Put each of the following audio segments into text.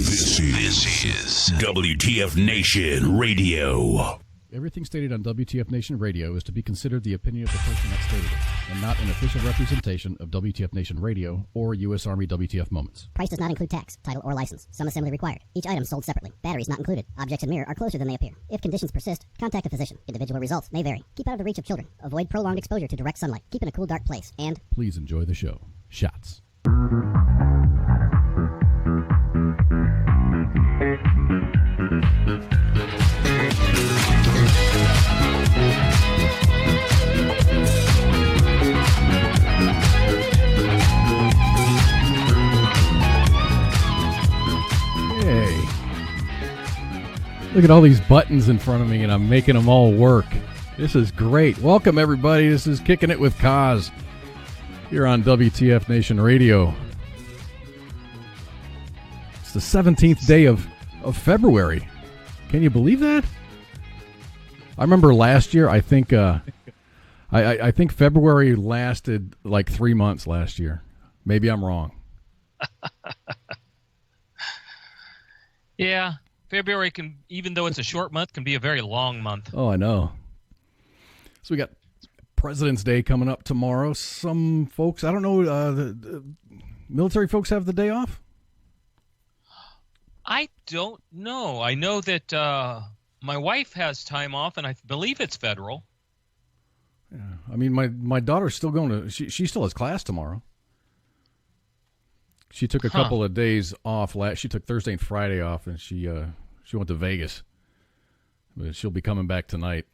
This is WTF Nation Radio. Everything stated on WTF Nation Radio is to be considered the opinion of the person that stated it, and not an official representation of WTF Nation Radio or U.S. Army WTF Moments. Price does not include tax, title, or license. Some assembly required. Each item sold separately. Batteries not included. Objects in mirror are closer than they appear. If conditions persist, contact a physician. Individual results may vary. Keep out of the reach of children. Avoid prolonged exposure to direct sunlight. Keep in a cool, dark place. And please enjoy the show. Shots. Hey, look at all these buttons in front of me, and I'm making them all work. This is great. Welcome, everybody. This is Kicking It with Kaz here on WTF Nation Radio. It's the 17th day of February. Can you believe that? I remember last year, I think I think February lasted like 3 months last year. Maybe I'm wrong. Yeah, February can, even though it's a short month, can be a very long month. Oh, I know. So we got President's Day coming up tomorrow. Some folks, I don't know, the military folks have the day off? I don't know. I know that my wife has time off, and I believe it's federal. Yeah, I mean, my daughter's still going to, she still has class tomorrow. She took a couple of days off. She took Thursday and Friday off, and she went to Vegas. But she'll be coming back tonight.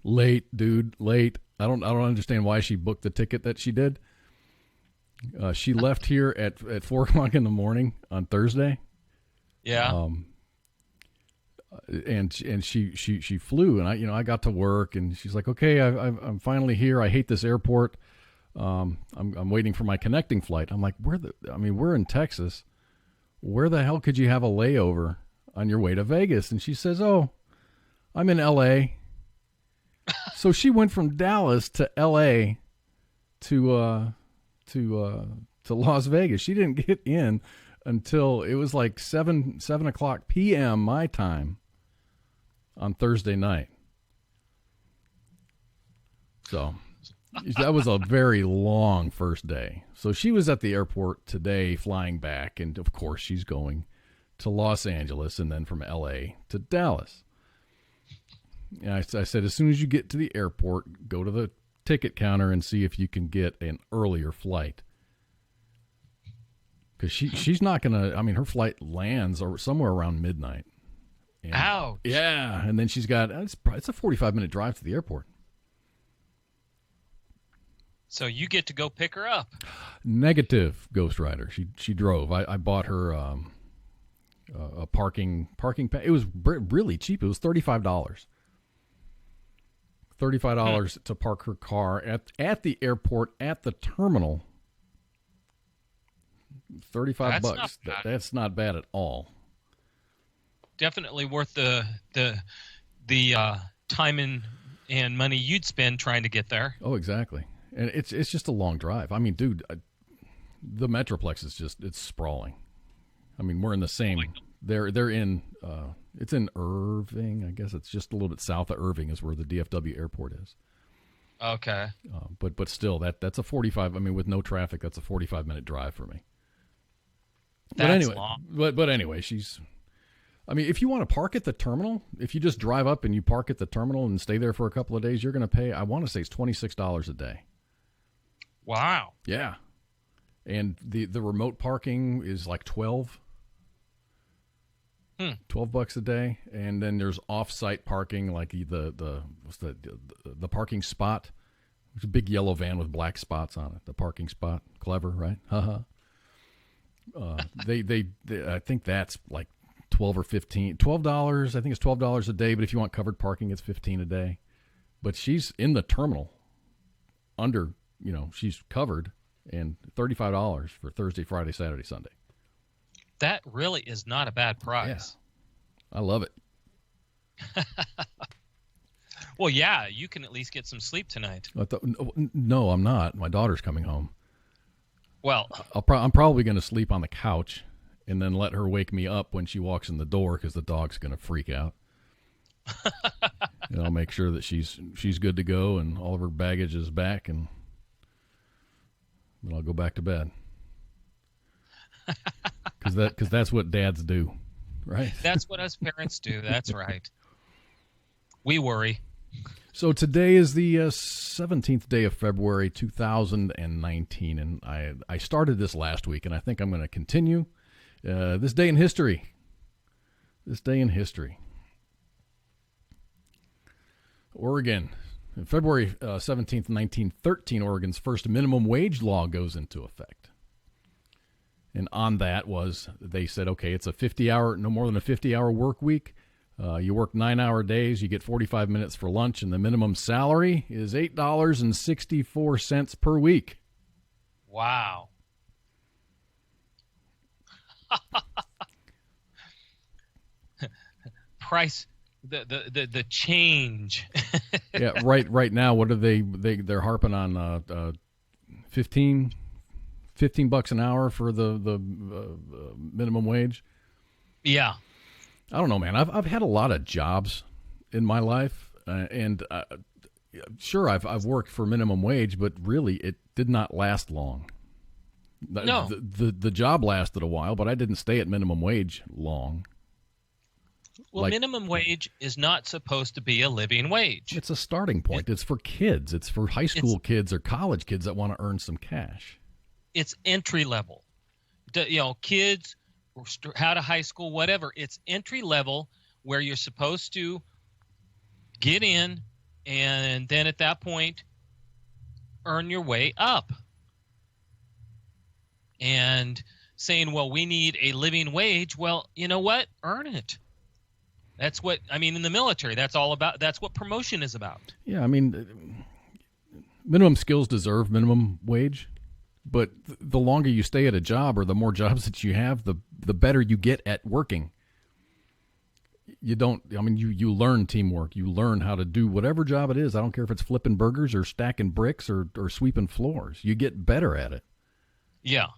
Late, dude, late. I don't understand why she booked the ticket that she did. She left here at 4 o'clock in the morning on Thursday. Yeah. And she flew, and I got to work, and she's like, okay, I'm finally here. I hate this airport. I'm waiting for my connecting flight. I'm like, we're in Texas. Where the hell could you have a layover on your way to Vegas? And she says, oh, I'm in L.A. So she went from Dallas to L.A. to Las Vegas. She didn't get in until it was like 7 o'clock p.m. my time on Thursday night. So that was a very long first day. So she was at the airport today flying back, and of course she's going to Los Angeles and then from L.A. to Dallas. And I said, as soon as you get to the airport, go to the ticket counter and see if you can get an earlier flight. Because she's not going to, her flight lands somewhere around midnight. And, ouch. Yeah, and then she's got, it's a 45-minute drive to the airport. So you get to go pick her up. Negative, Ghost Rider. She drove. I bought her a parking it was really cheap. It was $35. $35 to park her car at the airport at the terminal. $35. That's not bad at all. Definitely worth the time and money you'd spend trying to get there. Oh, exactly. And it's just a long drive. I mean, dude, the Metroplex is it's sprawling. I mean, we're in the same. They're in. It's in Irving. I guess it's just a little bit south of Irving is where the DFW airport is. Okay. But still, that's a 45. I mean, with no traffic, that's a 45-minute drive for me. That's long. But anyway, she's. I mean, if you want to park at the terminal, if you just drive up and you park at the terminal and stay there for a couple of days, you're going to pay. I want to say it's $26 a day. Wow. Yeah. And the remote parking is like $12 a day, and then there's off-site parking, like the parking spot. It's a big yellow van with black spots on it. The parking spot, clever, right? They I think that's like $12 or $15. I think it's $12 a day, but if you want covered parking, it's $15 a day. But she's in the terminal under, she's covered, and $35 for Thursday, Friday, Saturday, Sunday. That really is not a bad price. Yeah. I love it. Well, yeah, you can at least get some sleep tonight. No, I'm not. My daughter's coming home. Well, I'm probably going to sleep on the couch and then let her wake me up when she walks in the door because the dog's going to freak out. And I'll make sure that she's good to go and all of her baggage is back, and then I'll go back to bed. Because that's what dads do, right? That's what us parents do. That's right. We worry. So today is the 17th day of February, 2019, and I started this last week, and I think I'm going to continue this day in history. This day in history. Oregon. On February 17th, 1913, Oregon's first minimum wage law goes into effect. And on that they said, okay, it's no more than a 50-hour work week. You work 9-hour days, you get 45 minutes for lunch, and the minimum salary is $8.64 per week. Wow. Price, the change. Yeah, right now, what are they're harping on 15 bucks an hour for the minimum wage. Yeah. I don't know, man. I've had a lot of jobs in my life, and sure, I've worked for minimum wage, but really, it did not last long. No. The job lasted a while, but I didn't stay at minimum wage long. Well, minimum wage is not supposed to be a living wage. It's a starting point. It's for kids. It's for high school kids or college kids that want to earn some cash. It's entry level. Kids out of high school, whatever. It's entry level where you're supposed to get in and then at that point earn your way up. And saying, well, we need a living wage. Well, you know what? Earn it. That's what, in the military, that's what promotion is about. Yeah, minimum skills deserve minimum wage. But the longer you stay at a job or the more jobs that you have, the better you get at working. You learn teamwork. You learn how to do whatever job it is. I don't care if it's flipping burgers or stacking bricks or sweeping floors. You get better at it. Yeah.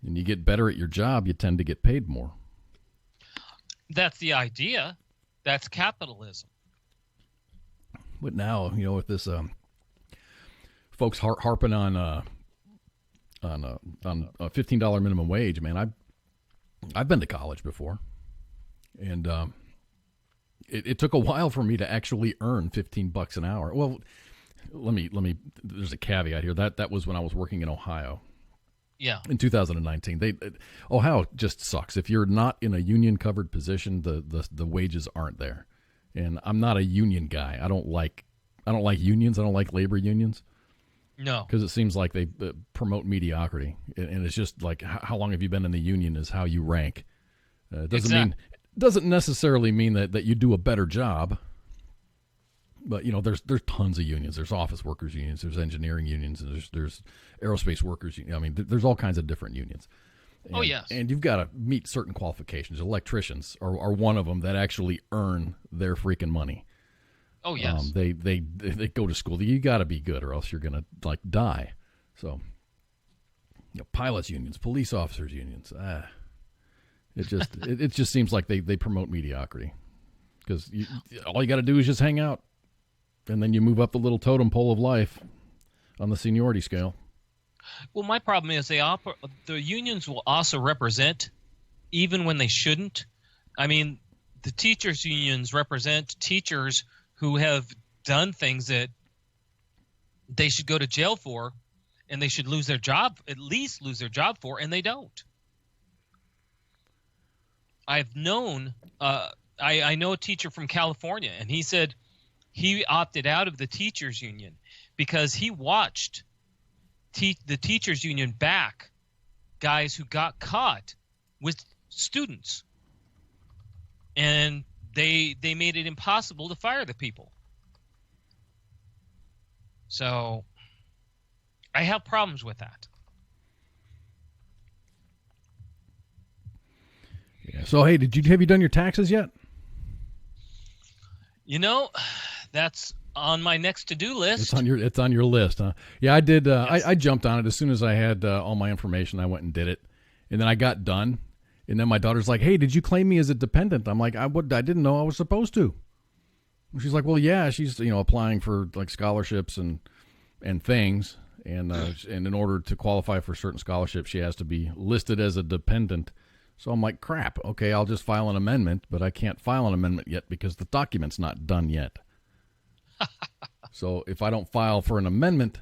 And you get better at your job, you tend to get paid more. That's the idea. That's capitalism. But now, with this folks harping on a $15 minimum wage, man, I've been to college before, and it took a while for me to actually earn $15 an hour. Well, let me. There's a caveat here. That was when I was working in Ohio. Yeah. In 2019, Ohio just sucks. If you're not in a union covered position, the wages aren't there. And I'm not a union guy. I don't like unions. I don't like labor unions. No. Because it seems like they promote mediocrity, and it's just like how long have you been in the union is how you rank. It doesn't necessarily mean that you do a better job. But there's tons of unions. There's office workers unions. There's engineering unions. And there's aerospace workers. There's all kinds of different unions. And, yes. And you've got to meet certain qualifications. Electricians are one of them that actually earn their freaking money. Oh yes. They go to school. You got to be good, or else you're gonna die. So, pilots unions, police officers unions. It just seems like they promote mediocrity, because all you got to do is just hang out. And then you move up the little totem pole of life on the seniority scale. Well, my problem is the unions will also represent, even when they shouldn't. The teachers' unions represent teachers who have done things that they should go to jail for, and they should lose their job, at least lose their job for, and they don't. I've known I know a teacher from California, and he said he opted out of the teachers union because he watched the teachers union back guys who got caught with students, and they made it impossible to fire the people. So I have problems with that. Yeah. So hey, have you done your taxes yet? That's on my next to-do list. It's on your list, huh? Yeah, I did. Yes. I jumped on it as soon as I had all my information. I went and did it, And then I got done, and then my daughter's like, "Hey, did you claim me as a dependent?" I'm like, I didn't know I was supposed to. And she's like, "Well, yeah, she's applying for like scholarships and things, and in order to qualify for certain scholarships, she has to be listed as a dependent." So I'm like, crap, okay, I'll just file an amendment, but I can't file an amendment yet because the document's not done yet. So if I don't file for an amendment,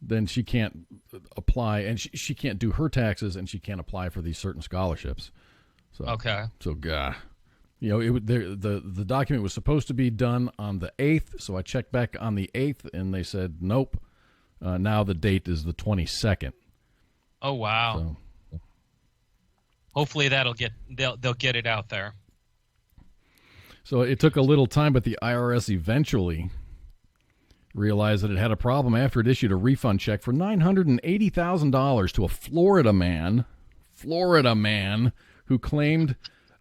then she can't apply, and she can't do her taxes, and she can't apply for these certain scholarships. So, Okay. So, the document was supposed to be done on the 8th, so I checked back on the 8th, and they said, nope, now the date is the 22nd. Oh, wow. So, hopefully they'll get it out there. So it took a little time, but the IRS eventually realized that it had a problem after it issued a refund check for $980,000 to a Florida man who claimed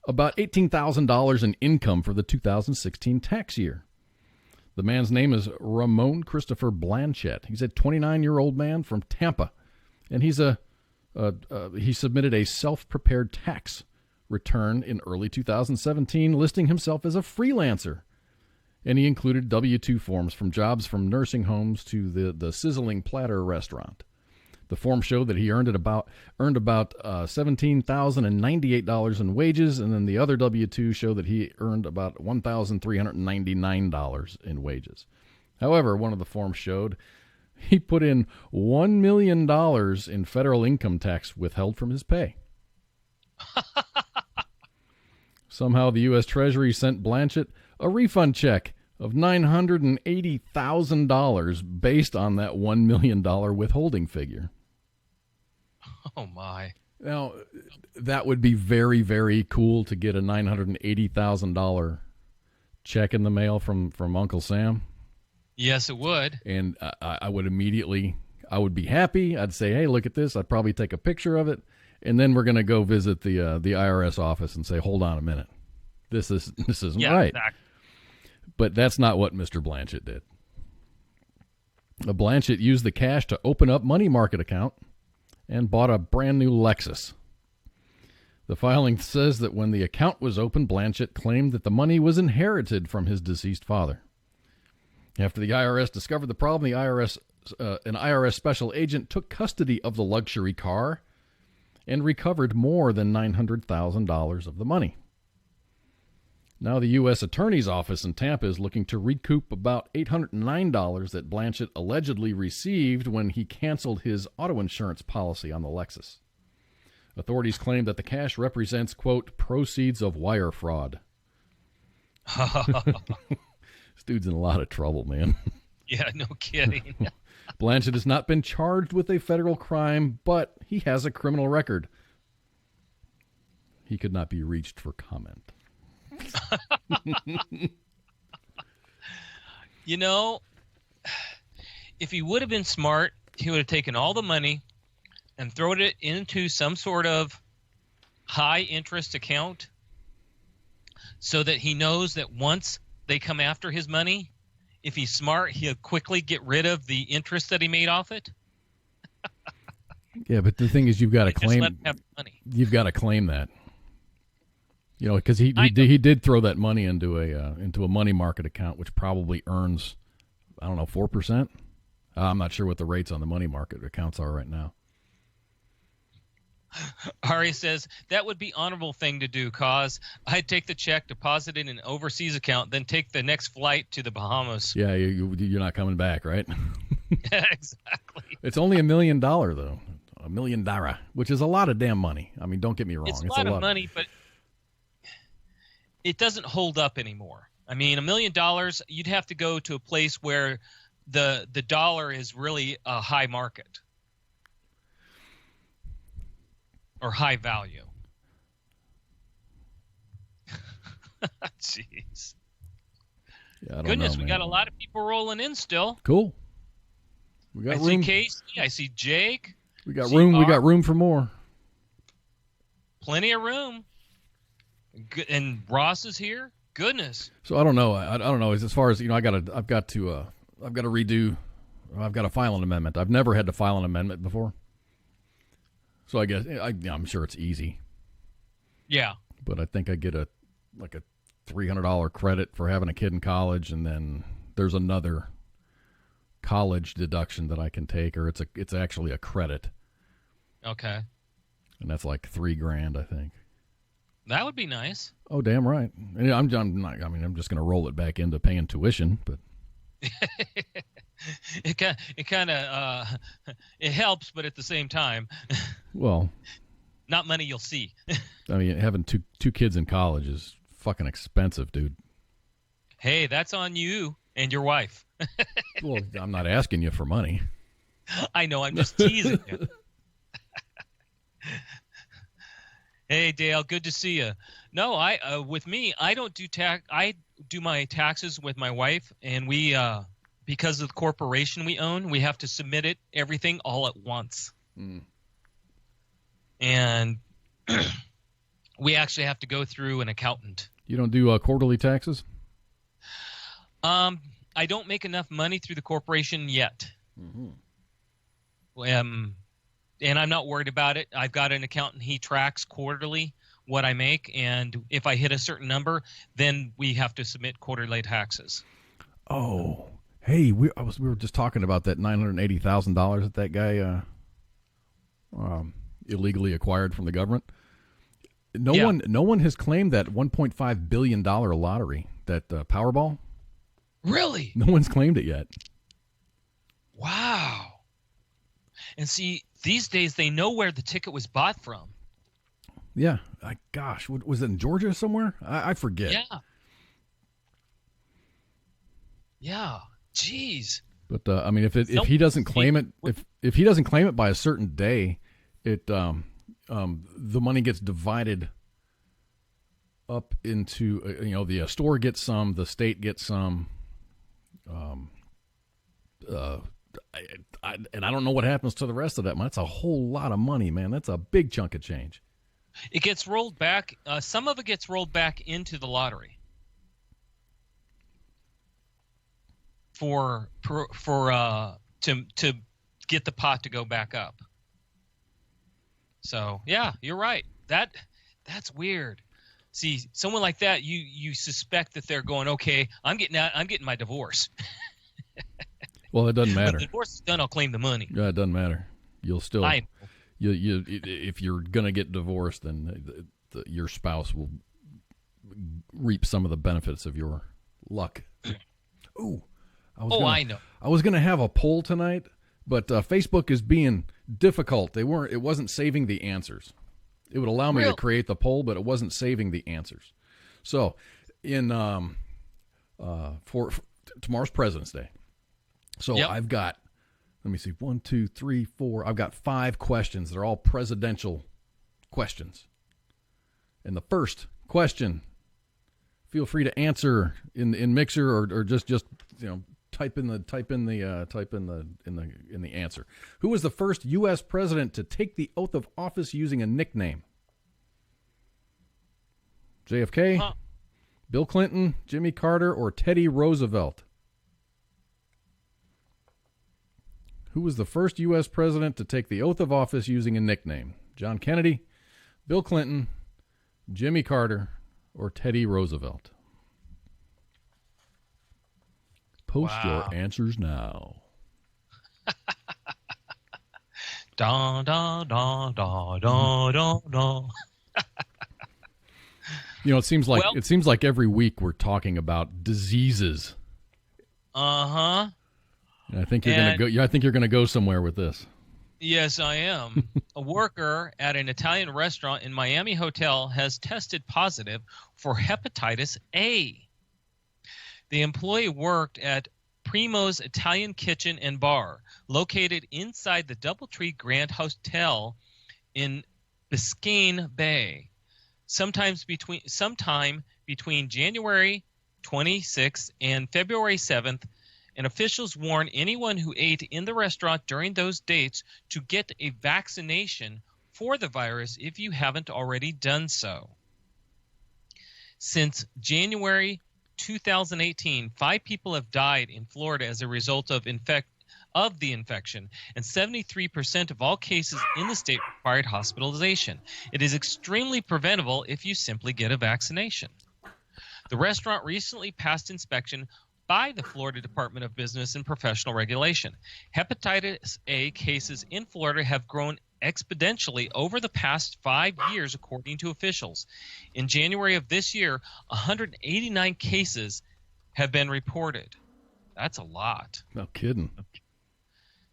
about $18,000 in income for the 2016 tax year. The man's name is Ramon Christopher Blanchett. He's a 29-year-old man from Tampa, and he submitted a self-prepared tax return in early 2017, listing himself as a freelancer. And he included W-2 forms from jobs from nursing homes to the Sizzling Platter restaurant. The form showed that he earned about $17,098 in wages, and then the other W-2 showed that he earned about $1,399 in wages. However, one of the forms showed he put in $1 million in federal income tax withheld from his pay. Somehow the U.S. Treasury sent Blanchett a refund check of $980,000 based on that $1 million withholding figure. Oh, my. Now, that would be very, very cool to get a $980,000 check in the mail from Uncle Sam. Yes, it would. And I would be happy. I'd say, hey, look at this. I'd probably take a picture of it. And then we're going to go visit the IRS office and say, hold on a minute. This isn't right. Exactly. But that's not what Mr. Blanchett did. Blanchett used the cash to open up money market account and bought a brand new Lexus. The filing says that when the account was opened, Blanchett claimed that the money was inherited from his deceased father. After the IRS discovered the problem, an IRS special agent took custody of the luxury car and recovered more than $900,000 of the money. Now the U.S. Attorney's Office in Tampa is looking to recoup about $809 that Blanchett allegedly received when he canceled his auto insurance policy on the Lexus. Authorities claim that the cash represents, quote, proceeds of wire fraud. This dude's in a lot of trouble, man. Yeah, no kidding. Blanchett has not been charged with a federal crime, but he has a criminal record. He could not be reached for comment. If he would have been smart, he would have taken all the money and thrown it into some sort of high interest account so that he knows that once they come after his money, if he's smart, he'll quickly get rid of the interest that he made off it. Yeah, but the thing is, you've got to claim. Just let him have the money. You've got to claim that. Because he did throw that money into a money market account, which probably earns, 4%. I'm not sure what the rates on the money market accounts are right now. Ari says, that would be honorable thing to do, cause I'd take the check, deposit it in an overseas account, then take the next flight to the Bahamas. Yeah, you're not coming back, right? Exactly. It's only $1 million, though. $1 million, which is a lot of damn money. I mean, don't get me wrong. It's a lot of money, but it doesn't hold up anymore. I mean, $1 million, you'd have to go to a place where the dollar is really a high market or high value. Jeez. Yeah, I don't Goodness, know, we got a lot of people rolling in still. Cool. We got I room. see Casey. I see Jake. We got room. We got room for more. Plenty of room. And Ross is here. Goodness. So I don't know. I don't know. As far as I've got to file an amendment. I've never had to file an amendment before. So I guess I'm sure it's easy, Yeah. but I think I get a $300 credit for having a kid in college, and then there's another college deduction that I can take, or it's actually a credit, Okay. and that's like $3,000, I think. That would be nice. Oh, damn right. And I'm just going to roll it back into paying tuition, but It kind of it helps, but at the same time, well, not money you'll see. I mean, having two kids in college is fucking expensive, dude. Hey, that's on you and your wife. Well, I'm not asking you for money. I know, I'm just teasing you. Hey, Dale, good to see you. No, with me, I don't do tax. I do my taxes with my wife, and we, because of the corporation we own, we have to submit everything all at once. And we actually have to go through an accountant. You don't do quarterly taxes? I don't make enough money through the corporation yet. And I'm not worried about it. I've got an accountant. He tracks quarterly what I make, and if I hit a certain number, then we have to submit quarterly taxes. Oh, hey, we were just talking about that $980,000 that guy illegally acquired from the government. No one has claimed that $1.5 billion lottery, that Powerball. Really? No one's claimed it yet. Wow. And see, these days they know where the ticket was bought from. Yeah. Gosh, was it in Georgia somewhere? I forget. Yeah. Yeah. Jeez. But I mean, if he doesn't claim it, if he doesn't claim it by a certain day, the money gets divided up into the store gets some, the state gets some, and I don't know what happens to the rest of that. That's a whole lot of money, man. That's a big chunk of change. It gets rolled back. Some of it gets rolled back into the lottery to get the pot to go back up. So yeah, you're right. That's weird. See, someone like that, you suspect that they're going, okay, I'm getting my divorce. Well, it doesn't matter. When the divorce is done, I'll claim the money. Yeah, it doesn't matter. You'll still. I know. You if you're gonna get divorced, then your spouse will reap some of the benefits of your luck. Ooh, I know. I was gonna have a poll tonight, but Facebook is being difficult. It wasn't saving the answers. It would allow me to create the poll, but it wasn't saving the answers. So, for tomorrow's President's Day, so I've got. Let me see. 1, 2, 3, 4. I've got 5 questions. They're all presidential questions. And the first question, feel free to answer in Mixer or just type in the answer. Who was the first U.S. president to take the oath of office using a nickname? JFK, Bill Clinton, Jimmy Carter, or Teddy Roosevelt? Who was the first U.S. president to take the oath of office using a nickname? John Kennedy, Bill Clinton, Jimmy Carter, or Teddy Roosevelt? Post your answers now. Da da da da da da da. It seems like every week we're talking about diseases. Uh-huh. And I think you're gonna go somewhere with this. Yes, I am. A worker at an Italian restaurant in Miami hotel has tested positive for hepatitis A. The employee worked at Primo's Italian Kitchen and Bar, located inside the DoubleTree Grand Hotel in Biscayne Bay. Sometime between January 26th and February 7th, and officials warn anyone who ate in the restaurant during those dates to get a vaccination for the virus if you haven't already done so. Since January 2018, 5 people have died in Florida as a result of of the infection, and 73% of all cases in the state required hospitalization. It is extremely preventable if you simply get a vaccination. The restaurant recently passed inspection by the Florida Department of Business and Professional Regulation. Hepatitis A cases in Florida have grown exponentially over the past 5 years, according to officials. In January of this year, 189 cases have been reported. That's a lot. No kidding.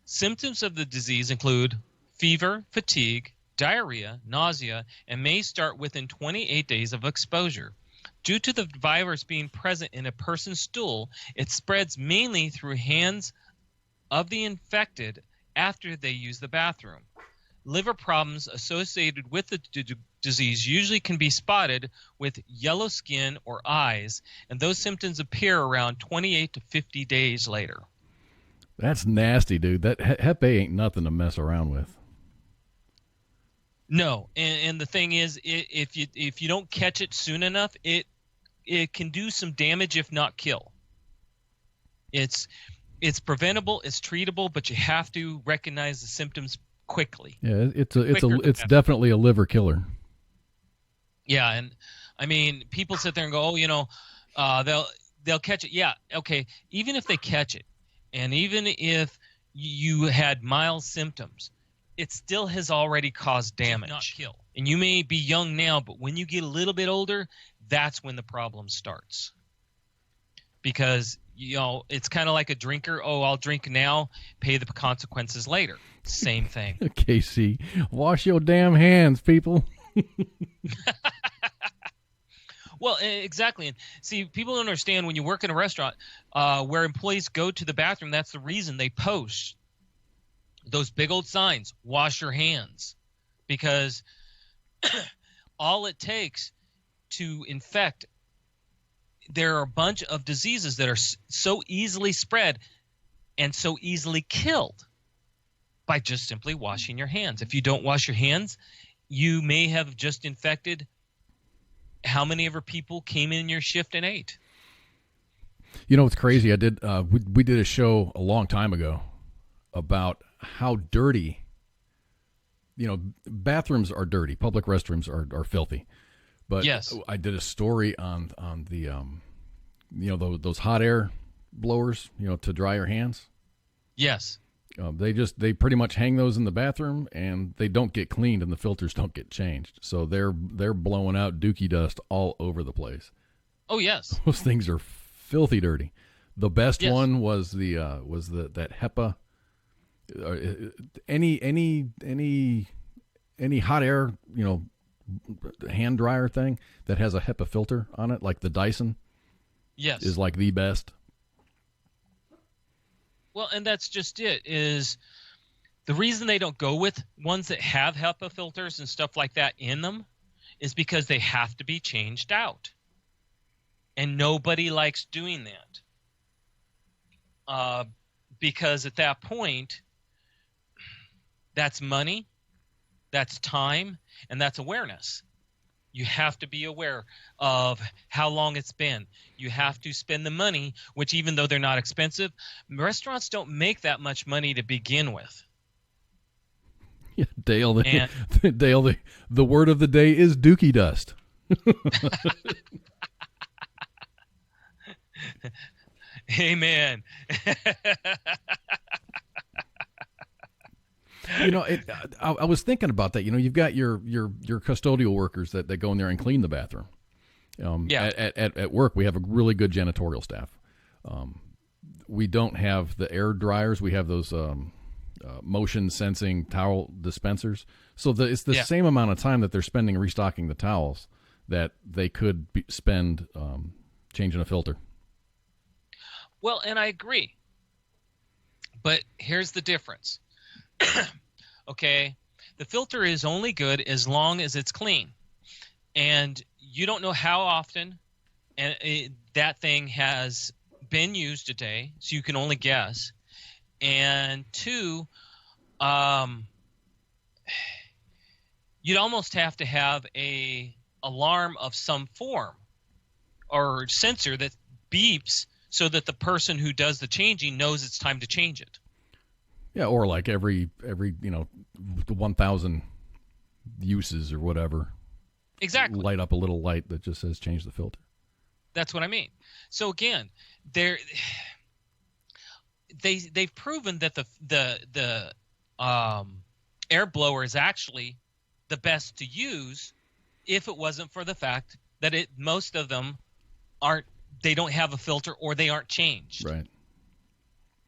Symptoms of the disease include fever, fatigue, diarrhea, nausea, and may start within 28 days of exposure. Due to the virus being present in a person's stool, it spreads mainly through hands of the infected after they use the bathroom. Liver problems associated with the disease usually can be spotted with yellow skin or eyes, and those symptoms appear around 28 to 50 days later. That's nasty, dude. That Hep A ain't nothing to mess around with. No, and the thing is, if you don't catch it soon enough, it can do some damage, if not kill. It's preventable, it's treatable, but you have to recognize the symptoms quickly. Yeah, it's definitely a liver killer. Yeah, and I mean, people sit there and go, they'll catch it. Yeah, okay. Even if they catch it, and even if you had mild symptoms, it still has already caused damage. Not kill. And you may be young now, but when you get a little bit older, that's when the problem starts. Because it's kind of like a drinker. Oh, I'll drink now, pay the consequences later. Same thing. Casey, wash your damn hands, people. Well, exactly. And see, people don't understand when you work in a restaurant where employees go to the bathroom, that's the reason they post those big old signs, wash your hands. Because all it takes to infect, there are a bunch of diseases that are so easily spread and so easily killed by just simply washing your hands. If you don't wash your hands, you may have just infected how many ever people came in your shift and ate. You know what's crazy? I did. We did a show a long time ago about how dirty. Bathrooms are dirty. Public restrooms are filthy. But yes, I did a story on the those hot air blowers, to dry your hands. Yes. They pretty much hang those in the bathroom, and they don't get cleaned, and the filters don't get changed. So they're blowing out dookie dust all over the place. Oh yes, those things are filthy dirty. The best one was that HEPA. Any hot air hand dryer thing that has a HEPA filter on it, like the Dyson. Yes, is like the best. Well, and that's just it, is the reason they don't go with ones that have HEPA filters and stuff like that in them is because they have to be changed out. And nobody likes doing that. Because at that point, that's money, that's time, and that's awareness. You have to be aware of how long it's been. You have to spend the money, which even though they're not expensive, restaurants don't make that much money to begin with. Yeah, Dale, the word of the day is dookie dust. Amen. I was thinking about that. You've got your custodial workers that go in there and clean the bathroom. At work, we have a really good janitorial staff. We don't have the air dryers. We have those motion sensing towel dispensers. So it's the same amount of time that they're spending restocking the towels that they could spend changing a filter. Well, and I agree. But here's the difference. Okay, the filter is only good as long as it's clean. And you don't know how often that thing has been used a day, so you can only guess. And two, you'd almost have to have a alarm of some form or sensor that beeps so that the person who does the changing knows it's time to change it. Yeah, or like every the 1,000 uses or whatever. Exactly. Light up a little light that just says change the filter. That's what I mean. So again, they've proven that the air blower is actually the best to use if it wasn't for the fact that most of them they don't have a filter or they aren't changed. Right.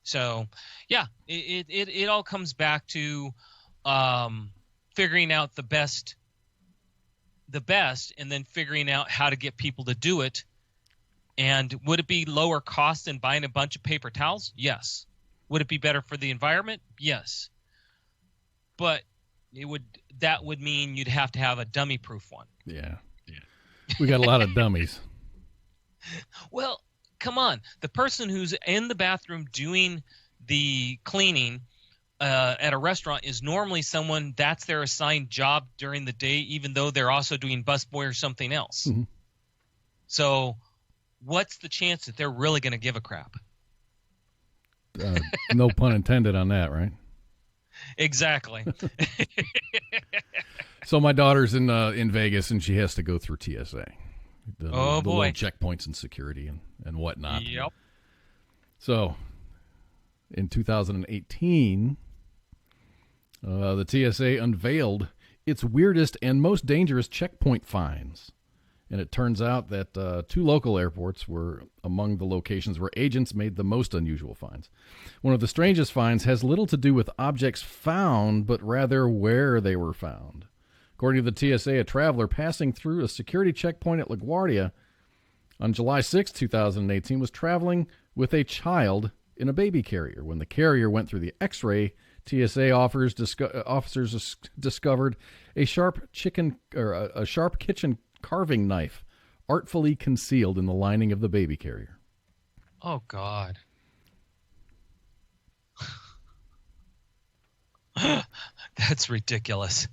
So yeah, it all comes back to figuring out the best and then figuring out how to get people to do it. And would it be lower cost than buying a bunch of paper towels? Yes. Would it be better for the environment? Yes. But that would mean you'd have to have a dummy-proof one. Yeah. We got a lot of dummies. Well, come on. The person who's in the bathroom doing the cleaning at a restaurant is normally someone that's their assigned job during the day, even though they're also doing busboy or something else. Mm-hmm. So what's the chance that they're really going to give a crap? No pun intended on that, right? Exactly. So my daughter's in Vegas, and she has to go through TSA. The boy. little checkpoints and security and whatnot. Yep. So in 2018, the TSA unveiled its weirdest and most dangerous checkpoint fines. And it turns out that 2 local airports were among the locations where agents made the most unusual fines. One of the strangest fines has little to do with objects found, but rather where they were found. According to the TSA, a traveler passing through a security checkpoint at LaGuardia on July 6, 2018, was traveling with a child in a baby carrier. When the carrier went through the X-ray, TSA officers discovered a sharp kitchen carving knife artfully concealed in the lining of the baby carrier. Oh, God. That's ridiculous.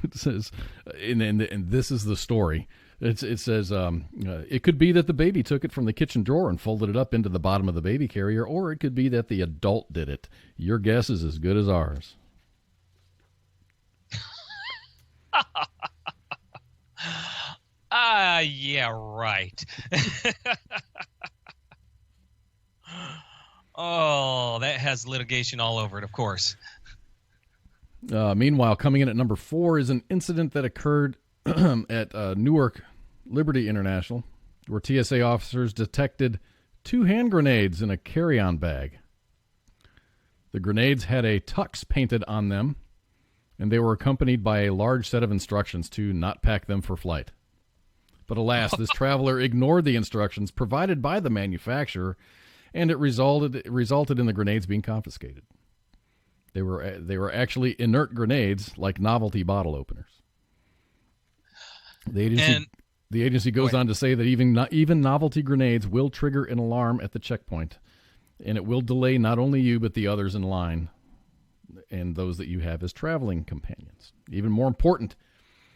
It says, and this is the story. It says, it could be that the baby took it from the kitchen drawer and folded it up into the bottom of the baby carrier, or it could be that the adult did it. Your guess is as good as ours. Yeah, right. Oh, that has litigation all over it, of course. Meanwhile, coming in at number 4 is an incident that occurred at Newark Liberty International, where TSA officers detected 2 hand grenades in a carry-on bag. The grenades had a tux painted on them, and they were accompanied by a large set of instructions to not pack them for flight. But alas, this traveler ignored the instructions provided by the manufacturer, and it resulted in the grenades being confiscated. They were actually inert grenades, like novelty bottle openers. The agency goes on to say that even novelty grenades will trigger an alarm at the checkpoint, and it will delay not only you but the others in line and those that you have as traveling companions. Even more important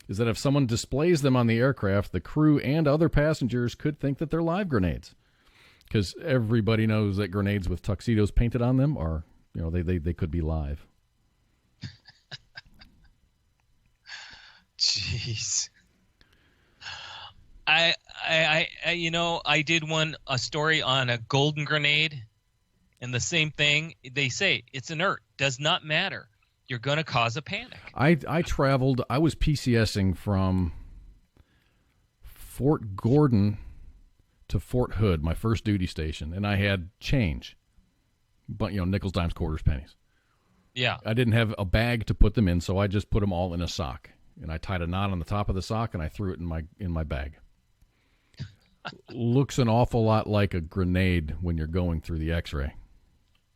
is that if someone displays them on the aircraft, the crew and other passengers could think that they're live grenades, because everybody knows that grenades with tuxedos painted on them are, they could be live. Jeez. I did a story on a golden grenade, and the same thing. They say it's inert, does not matter. You're going to cause a panic. I was PCSing from Fort Gordon to Fort Hood, my first duty station, and I had change, but nickels, dimes, quarters, pennies. Yeah. I didn't have a bag to put them in, so I just put them all in a sock, and I tied a knot on the top of the sock, and I threw it in my bag. Looks an awful lot like a grenade when you're going through the X-ray.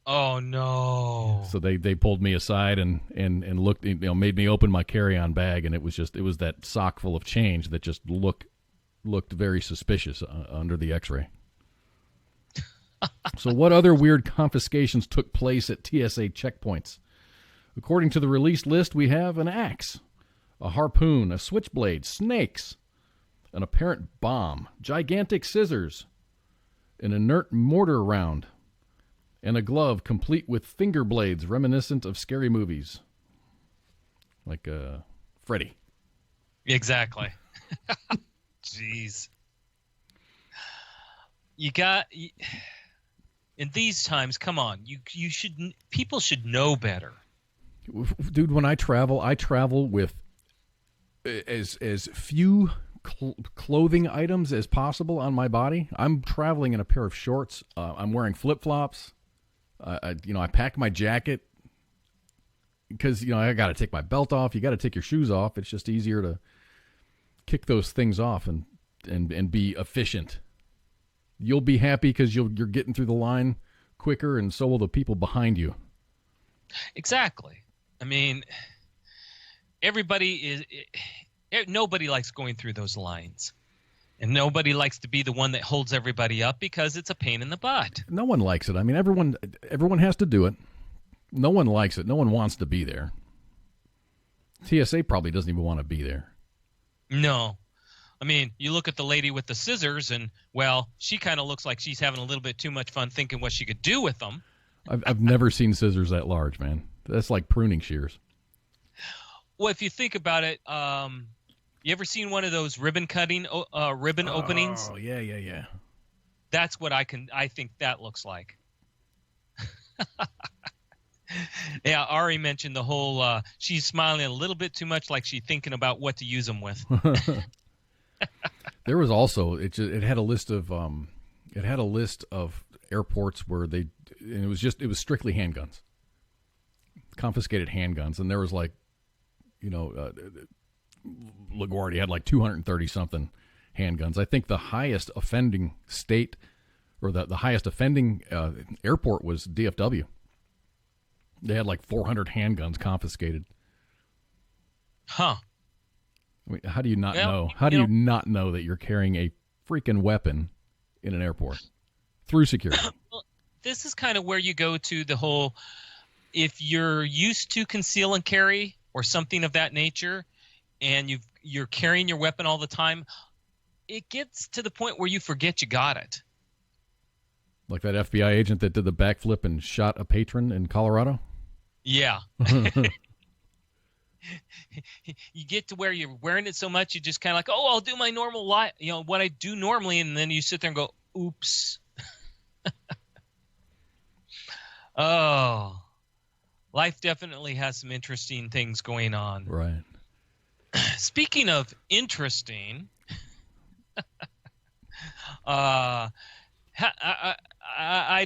Oh no! So they pulled me aside and looked, made me open my carry-on bag, and it was that sock full of change that just looked very suspicious under the X-ray. So what other weird confiscations took place at TSA checkpoints? According to the released list, we have an axe, a harpoon, a switchblade, snakes, an apparent bomb, gigantic scissors, an inert mortar round, and a glove complete with finger blades reminiscent of scary movies. Like Freddy. Exactly. Jeez. In these times, come on. People should know better. Dude, when I travel with as few clothing items as possible on my body. I'm traveling in a pair of shorts. I'm wearing flip-flops. I pack my jacket because, I got to take my belt off. You got to take your shoes off. It's just easier to kick those things off and be efficient. You'll be happy because you're getting through the line quicker, and so will the people behind you. Exactly. I mean, nobody likes going through those lines. And nobody likes to be the one that holds everybody up because it's a pain in the butt. No one likes it. I mean, everyone has to do it. No one likes it. No one wants to be there. TSA probably doesn't even want to be there. No. I mean, you look at the lady with the scissors and, well, she kind of looks like she's having a little bit too much fun thinking what she could do with them. I've never seen scissors that large, man. That's like pruning shears. Well, if you think about it, you ever seen one of those ribbon openings? Oh, yeah. That's what I think that looks like. Yeah, Ari mentioned the whole she's smiling a little bit too much like she's thinking about what to use them with. There was also it had a list of airports where it was strictly handguns. Confiscated handguns, and there was LaGuardia had like 230 something handguns. I think the highest offending state or the highest offending airport was DFW. They had like 400 handguns confiscated. Huh. I mean, how do you not know? How do you not know that you're carrying a freaking weapon in an airport through security? Well, this is kind of where you go to the whole, if you're used to conceal and carry or something of that nature, and you're carrying your weapon all the time, it gets to the point where you forget you got it. Like that FBI agent that did the backflip and shot a patron in Colorado? Yeah. You get to where you're wearing it so much, you just kind of like, oh, I'll do my normal life, what I do normally, and then you sit there and go, oops. Oh, life definitely has some interesting things going on. Right. Speaking of interesting, I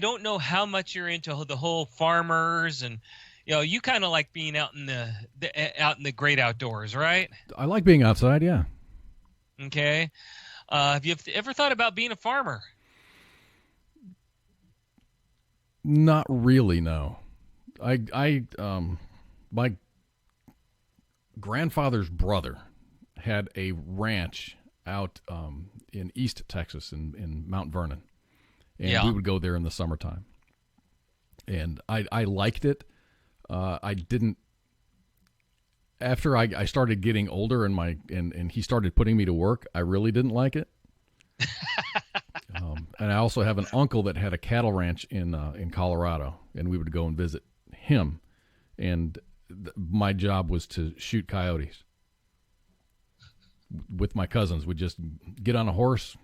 don't know how much you're into the whole farmers, and you kind of like being out in the great outdoors, right? I like being outside, yeah. Okay. Have you ever thought about being a farmer? Not really, no. My grandfather's brother had a ranch out in East Texas in Mount Vernon, and we would go there in the summertime. And I liked it. I didn't. After I started getting older and he started putting me to work, I really didn't like it. And I also have an uncle that had a cattle ranch in Colorado, and we would go and visit him. And my job was to shoot coyotes with my cousins. We'd just get on a horse.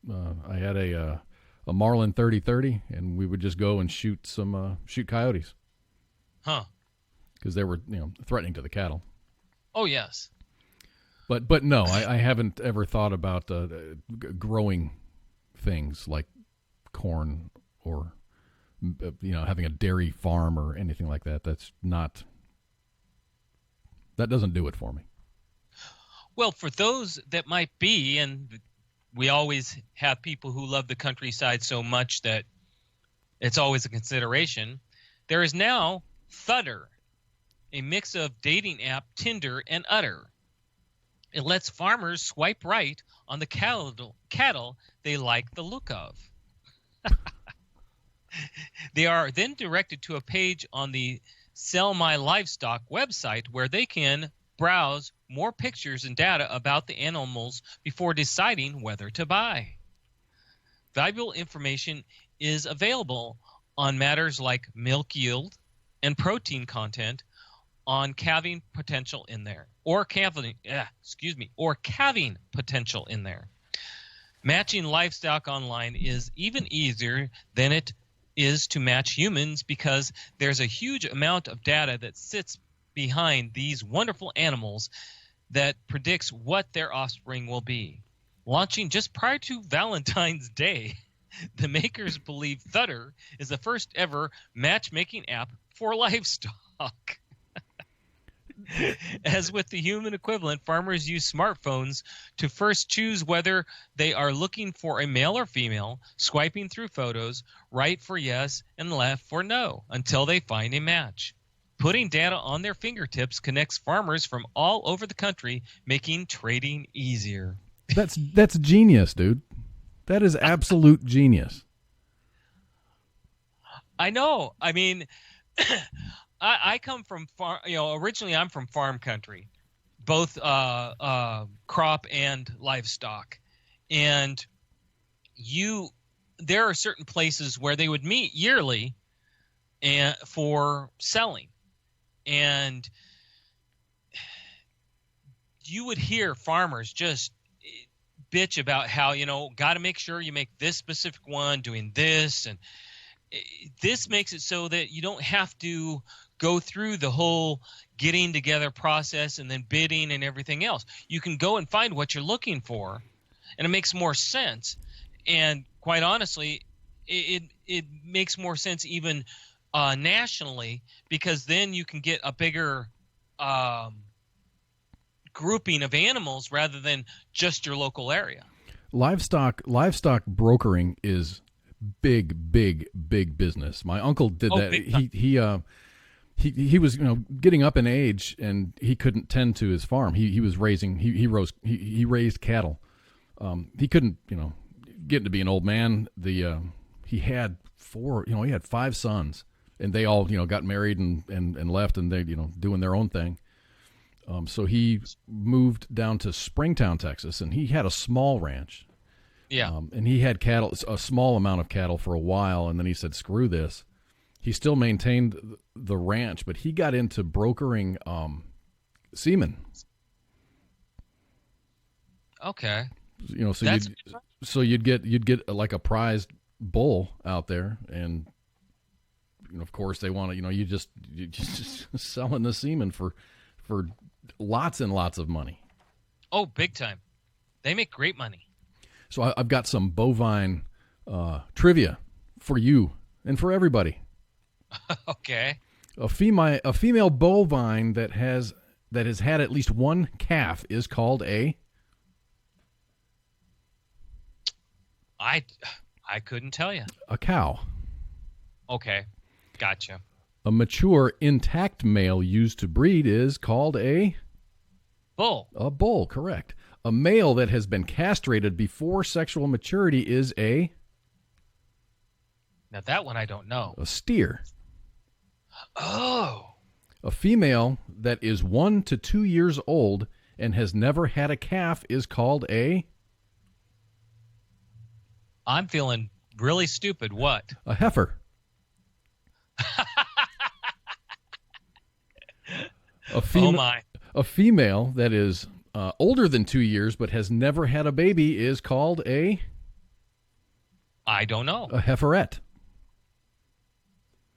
I had a Marlin 30-30, and we would just go and shoot coyotes. Huh? Because they were threatening to the cattle. Oh yes. But no, I haven't ever thought about growing things like corn or having a dairy farm or anything like that. That doesn't do it for me. Well, for those that might be, and we always have people who love the countryside so much that it's always a consideration, there is now Thudder, a mix of dating app Tinder and Udder. It lets farmers swipe right on the cattle they like the look of. They are then directed to a page on the Sell My Livestock website where they can browse more pictures and data about the animals before deciding whether to buy. Valuable information is available on matters like milk yield and protein content on calving potential in there, or calving potential in there. Matching livestock online is even easier than it is to match humans because there's a huge amount of data that sits behind these wonderful animals that predicts what their offspring will be. Launching just prior to Valentine's Day, the makers believe Thudder is the first ever matchmaking app for livestock. As with the human equivalent, farmers use smartphones to first choose whether they are looking for a male or female, swiping through photos, right for yes and left for no, until they find a match. Putting data on their fingertips connects farmers from all over the country, making trading easier. That's genius, dude. That is absolute genius. I know. I mean, I come from farm. Originally I'm from farm country, both crop and livestock, and there are certain places where they would meet yearly, and for selling, and you would hear farmers just bitch about how got to make sure you make this specific one doing this, and this makes it so that you don't have to go through the whole getting together process and then bidding and everything else. You can go and find what you're looking for, and it makes more sense. And quite honestly, it makes more sense even nationally, because then you can get a bigger grouping of animals rather than just your local area. Livestock brokering is big business. My uncle did that. He was getting up in age, and he couldn't tend to his farm. He was raising he raised cattle. He couldn't getting to be an old man. He had he had 5 sons, and they all got married and left, and they doing their own thing. So he moved down to Springtown, Texas, and he had a small ranch. Yeah. And he had cattle, a small amount of cattle for a while, and then he said, screw this. He still maintained the ranch, but he got into brokering semen. Okay. So you'd get like a prized bull out there, and of course they want to, you just selling the semen for lots and lots of money. Oh, big time. They make great money. So I've got some bovine trivia for you and for everybody. Okay. A female bovine that has had at least one calf is called a. I couldn't tell you. A cow. Okay, gotcha. A mature intact male used to breed is called a. Bull. A bull, correct. A male that has been castrated before sexual maturity is a. Now that one I don't know. A steer. Oh. A female that is 1 to 2 years old and has never had a calf is called a. I'm feeling really stupid. What? A heifer. Oh my. A female that is older than 2 years but has never had a baby is called a. I don't know. A heiferette.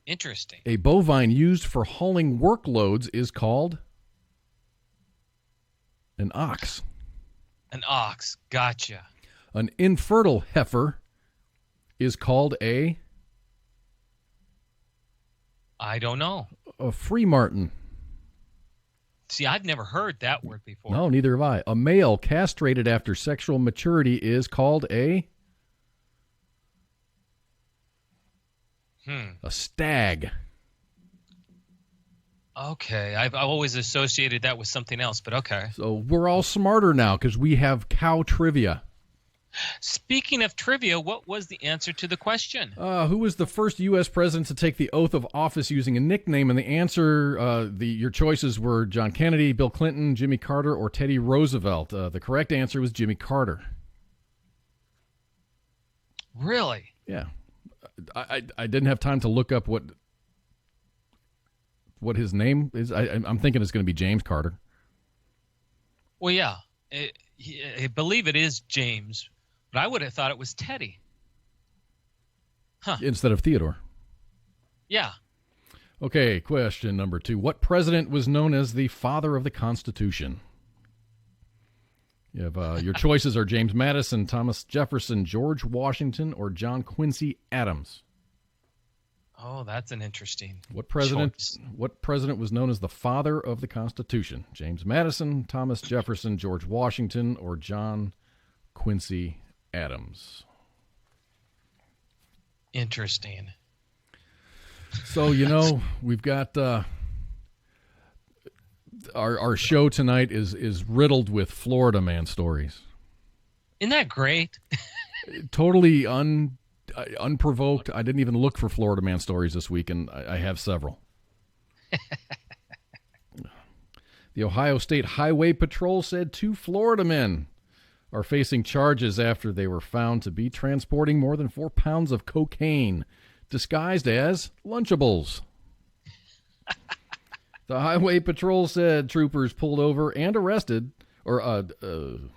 Interesting. A bovine used for hauling workloads is called an ox. An ox. Gotcha. An infertile heifer is called a. I don't know. A free martin. See, I've never heard that word before. No, neither have I. A male castrated after sexual maturity is called a. A stag. Okay, I've always associated that with something else, but okay. So we're all smarter now because we have cow trivia. Speaking of trivia, what was the answer to the question? Who was the first U.S. president to take the oath of office using a nickname? And the answer, your choices were John Kennedy, Bill Clinton, Jimmy Carter, or Teddy Roosevelt. The correct answer was Jimmy Carter. Really? Yeah. I didn't have time to look up what his name is. I'm thinking it's going to be James Carter. Well, yeah, I believe it is James, but I would have thought it was Teddy. Huh. Instead of Theodore. Yeah. Okay, question number 2. What president was known as the father of the Constitution? You have your choices are James Madison, Thomas Jefferson, George Washington, or John Quincy Adams. Oh, that's an interesting What president choice. What president was known as the father of the Constitution? James Madison, Thomas Jefferson, George Washington, or John Quincy Adams? Interesting. So, we've got our show tonight is riddled with Florida man stories. Isn't that great? Totally unprovoked. I didn't even look for Florida man stories this week, and I have several. The Ohio State Highway Patrol said 2 Florida men are facing charges after they were found to be transporting more than 4 pounds of cocaine disguised as Lunchables. The Highway Patrol said troopers pulled over and arrested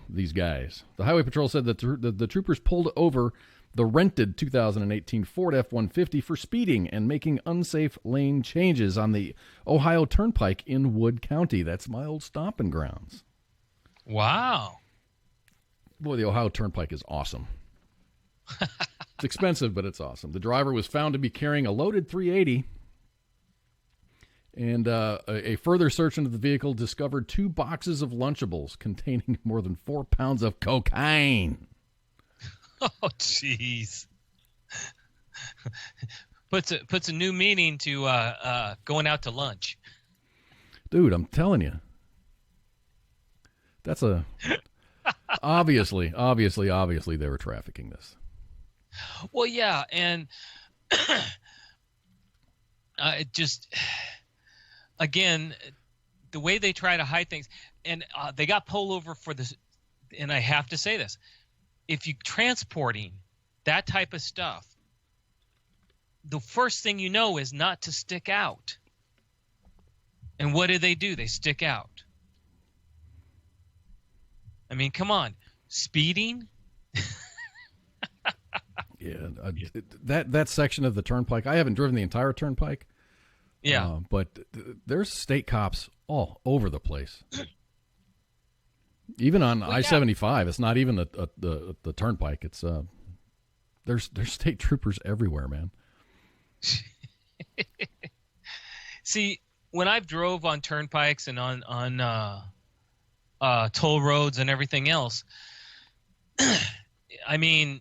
these guys. The Highway Patrol said that the troopers pulled over the rented 2018 Ford F-150 for speeding and making unsafe lane changes on the Ohio Turnpike in Wood County. That's my old stomping grounds. Wow. Boy, the Ohio Turnpike is awesome. It's expensive, but it's awesome. The driver was found to be carrying a loaded .380, and a further search into the vehicle discovered 2 boxes of Lunchables containing more than 4 pounds of cocaine. Oh, jeez. Puts a new meaning to going out to lunch. Dude, I'm telling you. That's obviously they were trafficking this. Well, yeah, and it just, again, the way they try to hide things, and they got pulled over for this, and I have to say this, if you're transporting that type of stuff, the first thing you know is not to stick out. And what do? They stick out. I mean, come on, speeding? Yeah, that section of the turnpike, I haven't driven the entire turnpike. Yeah. But there's state cops all over the place. Even on I-75, it's not even the turnpike. It's there's state troopers everywhere, man. See, when I've drove on turnpikes and on toll roads and everything else, I mean,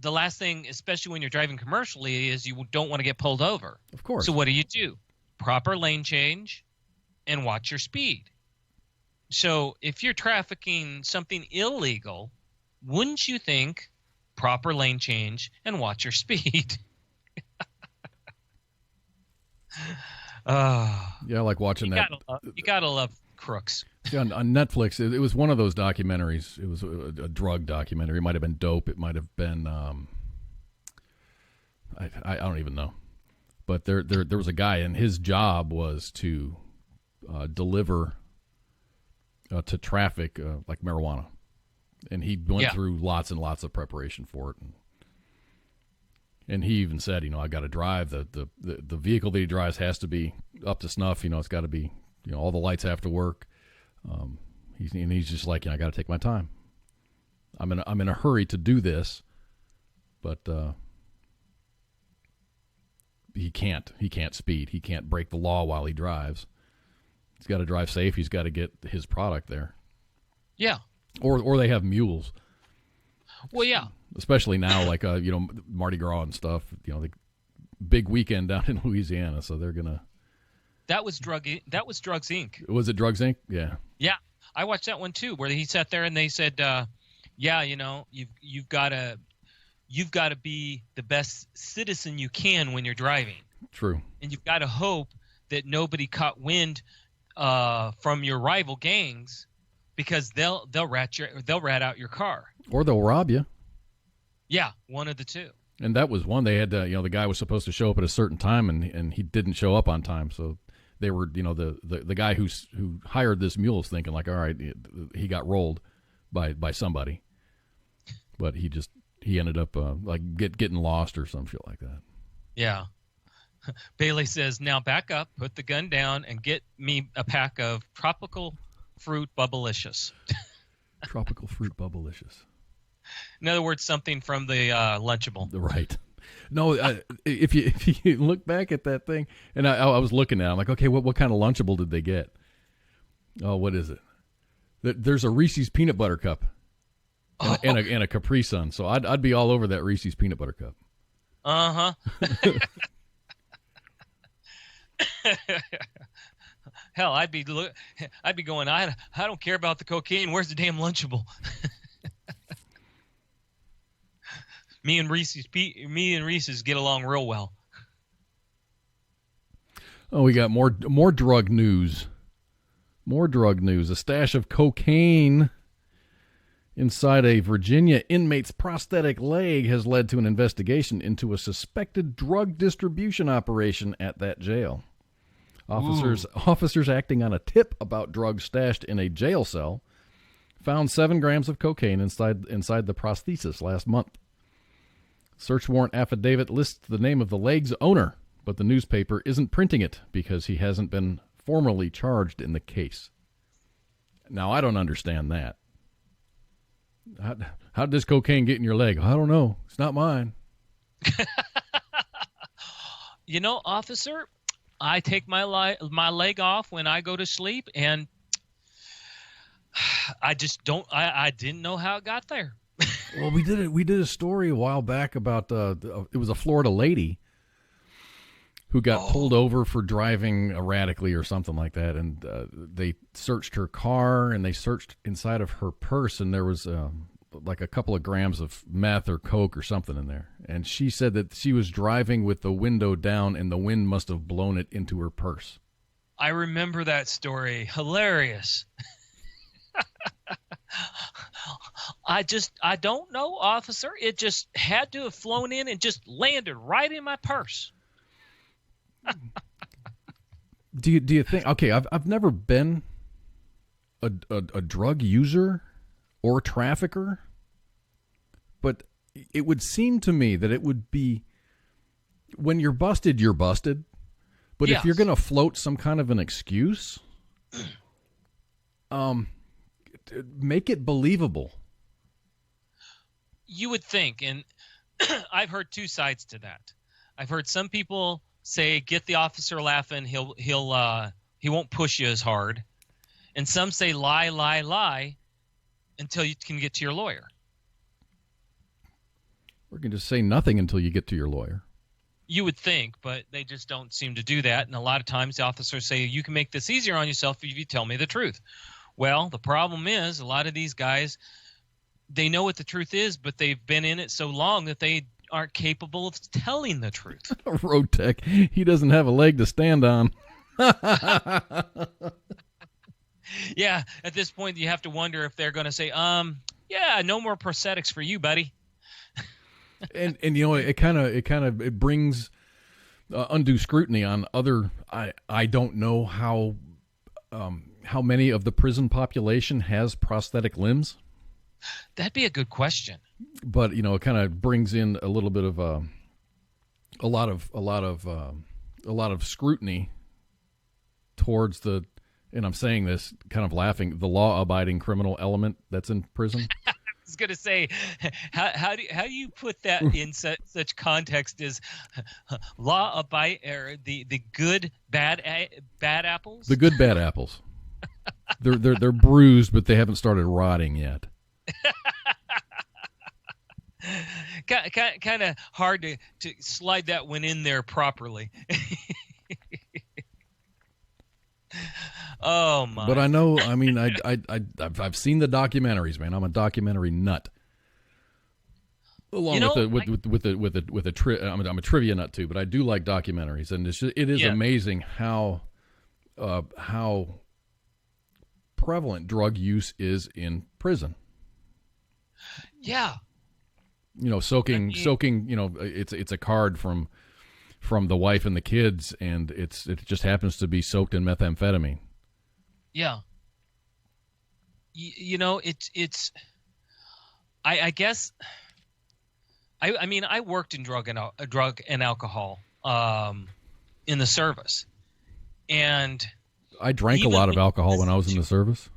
the last thing, especially when you're driving commercially, is you don't want to get pulled over. Of course. So what do? Proper lane change and watch your speed. So if you're trafficking something illegal, wouldn't you think proper lane change and watch your speed? Yeah, like watching that. You gotta love crooks. Yeah, on Netflix, it was one of those documentaries. It was a drug documentary. It might have been dope. It might have been I don't even know. But there was a guy, and his job was to deliver to traffic like marijuana, and he went through lots and lots of preparation for it. And he even said, I got to drive the vehicle that he drives has to be up to snuff. It's got to be, all the lights have to work. He's just like, I got to take my time. I'm in a hurry to do this, but he can't speed. He can't break the law while he drives. He's got to drive safe. He's got to get his product there. Yeah. Or they have mules. Well, yeah. Especially now, like Mardi Gras and stuff. The big weekend down in Louisiana, so they're gonna. That was Drugs Inc. Was it Drugs Inc? Yeah. Yeah, I watched that one too, where he sat there and they said, you've got to be the best citizen you can when you're driving. True. And you've got to hope that nobody caught wind from your rival gangs, because they'll rat out your car, or they'll rob you. Yeah, one of the two. And that was one. They had the guy was supposed to show up at a certain time, and he didn't show up on time. So they were, the guy who hired this mule is thinking like, all right, he got rolled by somebody, but he ended up getting lost or some shit like that. Yeah. Bailey says, now back up, put the gun down, and get me a pack of tropical fruit Bubblicious. Tropical fruit Bubblicious. In other words, something from the Lunchable. Right. No, if you look back at that thing, and I was looking at it, I'm like, okay, what kind of Lunchable did they get? Oh, what is it? There's a Reese's Peanut Butter Cup and a Capri Sun. So I'd be all over that Reese's Peanut Butter Cup. Uh-huh. Hell, I'd be going, I don't care about the cocaine. Where's the damn Lunchable? Me and Reese's get along real well. Oh, we got more drug news. More drug news. A stash of cocaine inside a Virginia inmate's prosthetic leg has led to an investigation into a suspected drug distribution operation at that jail. Officers acting on a tip about drugs stashed in a jail cell found 7 grams of cocaine inside the prosthesis last month. Search warrant affidavit lists the name of the leg's owner, but the newspaper isn't printing it because he hasn't been formally charged in the case. Now, I don't understand that. How did this cocaine get in your leg? I don't know. It's not mine. Officer, I take my leg off when I go to sleep, and I just don't. I didn't know how it got there. Well, we did a story a while back about it was a Florida lady who got pulled over for driving erratically or something like that, and they searched her car and they searched inside of her purse, and there was like a couple of grams of meth or coke or something in there. And she said that she was driving with the window down, and the wind must have blown it into her purse. I remember that story. Hilarious. I don't know, officer. It just had to have flown in and just landed right in my purse. Do you think? Okay, I've never been a drug user or trafficker, but it would seem to me that it would be when you're busted, you're busted. But Yes. if you're going to float some kind of an excuse, make it believable. You would think, and I've heard two sides to that. I've heard some people say, "Get the officer laughing; he won't push you as hard," and some say, "Lie until you can get to your lawyer." We can just say nothing until you get to your lawyer. You would think, but they just don't seem to do that. And a lot of times the officers say, "You can make this easier on yourself if you tell me the truth." Well, the problem is a lot of these guys, they know what the truth is, but they've been in it so long that they aren't capable of telling the truth. Road tech, he doesn't have a leg to stand on. Yeah, at this point you have to wonder if they're going to say, yeah, no more prosthetics for you, buddy. and it brings undue scrutiny on other. I don't know how many of the prison population has prosthetic limbs. That'd be a good question. But it kind of brings in a little bit of a lot of scrutiny towards the, and I'm saying this kind of laughing, the law-abiding criminal element that's in prison. I was going to say, how do you put that in such context as law-abiding, or the good bad apples? The good bad apples. They're bruised, but they haven't started rotting yet. Kind of hard to slide that one in there properly. Oh my! But I know. I mean, I've seen the documentaries, man. I'm a documentary nut. Along with I'm a trivia nut too, but I do like documentaries, and it is amazing how prevalent drug use is in prison. Yeah. soaking. It's a card from the wife and the kids, and it just happens to be soaked in methamphetamine. Yeah. It's. I guess. I mean, I worked in drug and alcohol in the service, and I drank a lot of alcohol when I was in the service.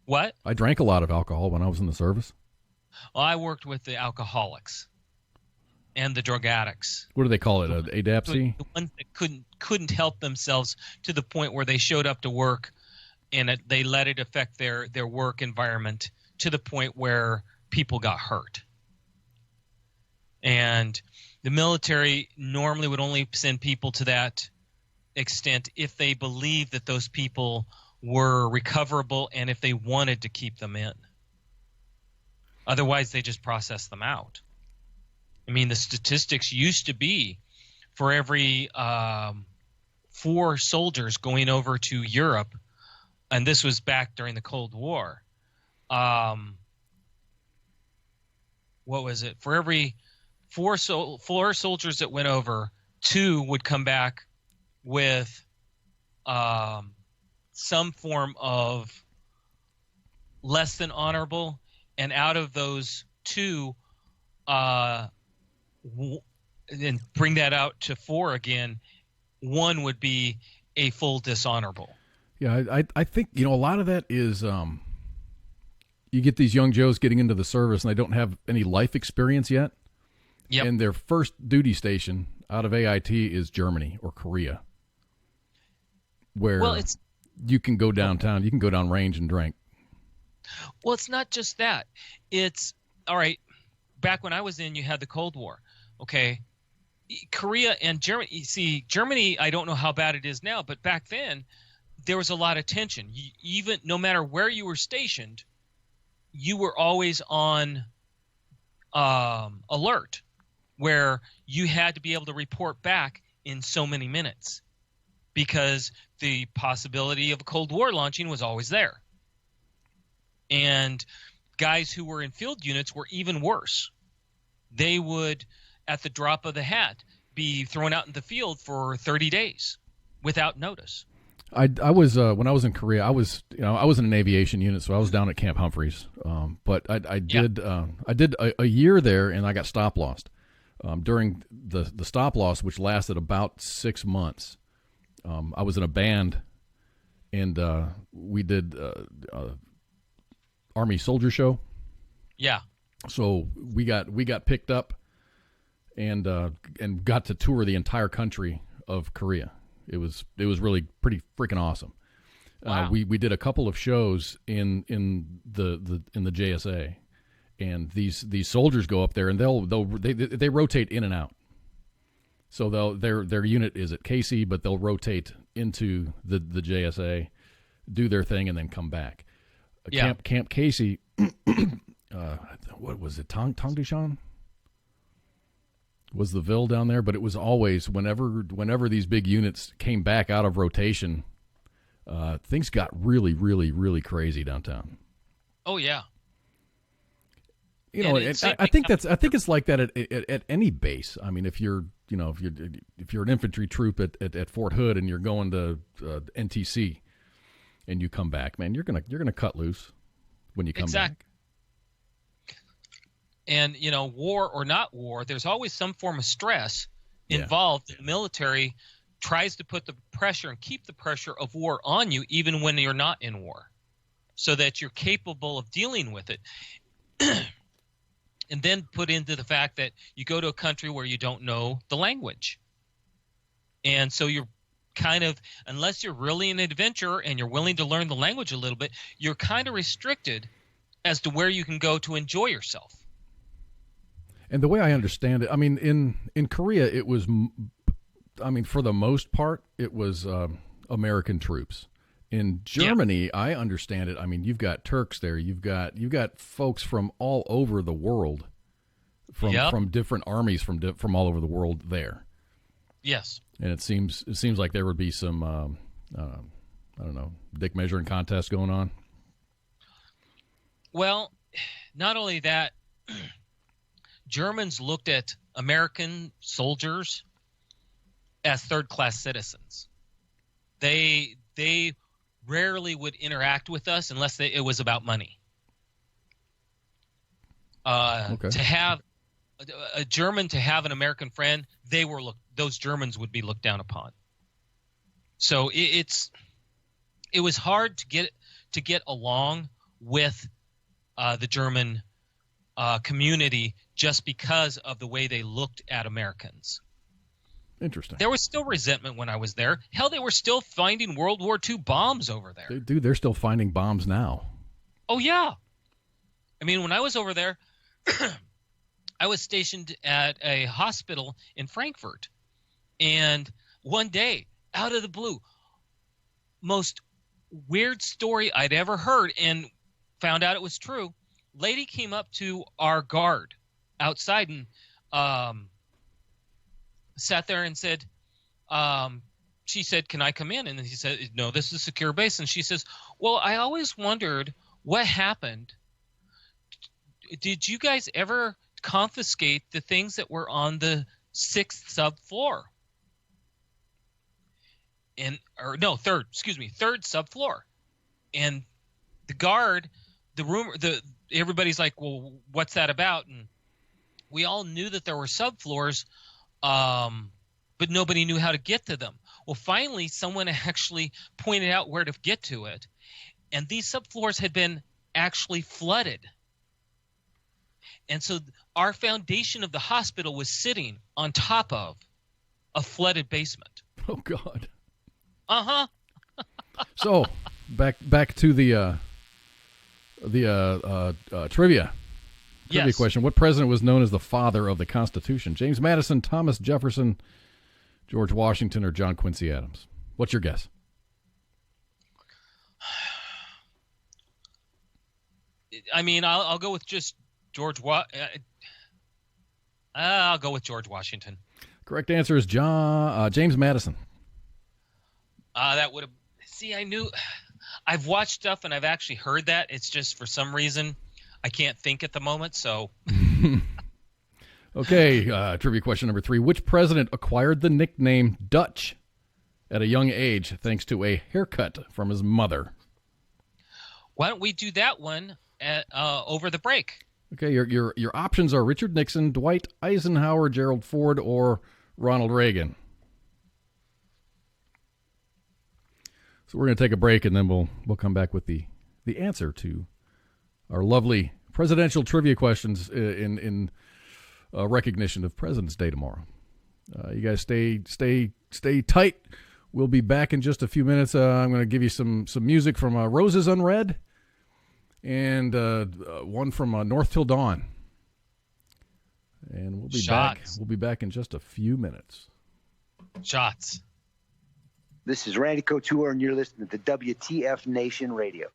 What? I drank a lot of alcohol when I was in the service. Well, I worked with the alcoholics and the drug addicts. What do they call it? ADAPC? The ones that couldn't help themselves to the point where they showed up to work, and they let it affect their work environment to the point where people got hurt. And the military normally would only send people to that extent if they believed that those people were recoverable and if they wanted to keep them in. Otherwise, they just process them out. I mean, the statistics used to be for every 4 soldiers going over to Europe, and this was back during the Cold War. What was it? For every 4 soldiers that went over, 2 would come back with some form of less than honorable, and out of those 2, and bring that out to 4 again, 1 would be a full dishonorable. Yeah, I think a lot of that is you get these young Joes getting into the service and they don't have any life experience yet. Yep. And their first duty station out of AIT is Germany or Korea, where you can go downtown, you can go down range and drink. Well, it's not just that. It's all right. Back when I was in, you had the Cold War. Okay. Korea and Germany. You see, Germany, I don't know how bad it is now, but back then there was a lot of tension. Even no matter where you were stationed, you were always on alert, where you had to be able to report back in so many minutes because the possibility of a Cold War launching was always there. And guys who were in field units were even worse. They would, at the drop of the hat, be thrown out in the field for 30 days without notice. I was when I was in Korea, I was in an aviation unit, so I was down at Camp Humphreys. But I did a year there, and I got stop lossed. During the stop loss, which lasted about 6 months, I was in a band, and we did Army Soldier Show. Yeah. So we got picked up and got to tour the entire country of Korea. It was really pretty freaking awesome. Wow. We did a couple of shows in the JSA, and these soldiers go up there and they rotate in and out. So their unit is at Casey, but they'll rotate into the JSA, do their thing, and then come back. Yeah. Camp Casey, what was it? Tongdishan was the Ville down there, but it was always whenever these big units came back out of rotation, things got really, really, really crazy downtown. Oh yeah. I think it's like that at any base. I mean, if you're an infantry troop at Fort Hood and you're going to NTC and you come back, man, you're gonna cut loose when you come back. And war or not war, there's always some form of stress involved. Yeah. The military tries to put the pressure and keep the pressure of war on you even when you're not in war, so that you're capable of dealing with it. And then put into the fact that you go to a country where you don't know the language. And so you're kind of, unless you're really an adventurer and you're willing to learn the language a little bit, you're kind of restricted as to where you can go to enjoy yourself. And the way I understand it, I mean, in Korea, it was, for the most part, it was American troops. In Germany, I understand it. I mean, you've got Turks there. You've got folks from all over the world, from different armies from all over the world there. Yes. And it seems like there would be some I don't know, dick measuring contest going on. Well, not only that, Germans looked at American soldiers as third-class citizens. They rarely would interact with us unless it was about money. Okay. To have a German to have an American friend, those Germans would be looked down upon. So it was hard to get along with the German community just because of the way they looked at Americans. Interesting. There was still resentment when I was there. Hell, they were still finding World War II bombs over there. Dude, they're still finding bombs now. Oh, yeah. I mean, when I was over there, I was stationed at a hospital in Frankfurt. And one day, out of the blue, most weird story I'd ever heard and found out it was true. Lady came up to our guard outside and sat there and said, she said, "Can I come in?" And he said, "No, this is a secure base." And she says, "Well, I always wondered what happened. Did you guys ever confiscate the things that were on the 6th subfloor?" Third subfloor. And the guard, everybody's like, "Well, what's that about?" And we all knew that there were subfloors, but nobody knew how to get to them. Well, finally, someone actually pointed out where to get to it. And these subfloors had been actually flooded. And so our foundation of the hospital was sitting on top of a flooded basement. Oh, God. Uh-huh. So back to the trivia Yes. question. What president was known as the father of the Constitution? James Madison, Thomas Jefferson, George Washington, or John Quincy Adams? What's your guess? I mean, I'll go with just I'll go with George Washington. Correct answer is James Madison. That would have. See, I knew. I've watched stuff and I've actually heard that. It's just for some reason I can't think at the moment. So. Okay, trivia question number 3. Which president acquired the nickname Dutch at a young age thanks to a haircut from his mother? Why don't we do that one over the break? Okay, your options are Richard Nixon, Dwight Eisenhower, Gerald Ford, or Ronald Reagan. So we're going to take a break, and then we'll come back with the answer to our lovely presidential trivia questions in recognition of President's Day tomorrow. You guys stay tight. We'll be back in just a few minutes. I'm going to give you some music from Roses Unread and one from North Till Dawn. And we'll be back. We'll be back in just a few minutes. Shots. This is Randy Couture, and you're listening to WTF Nation Radio.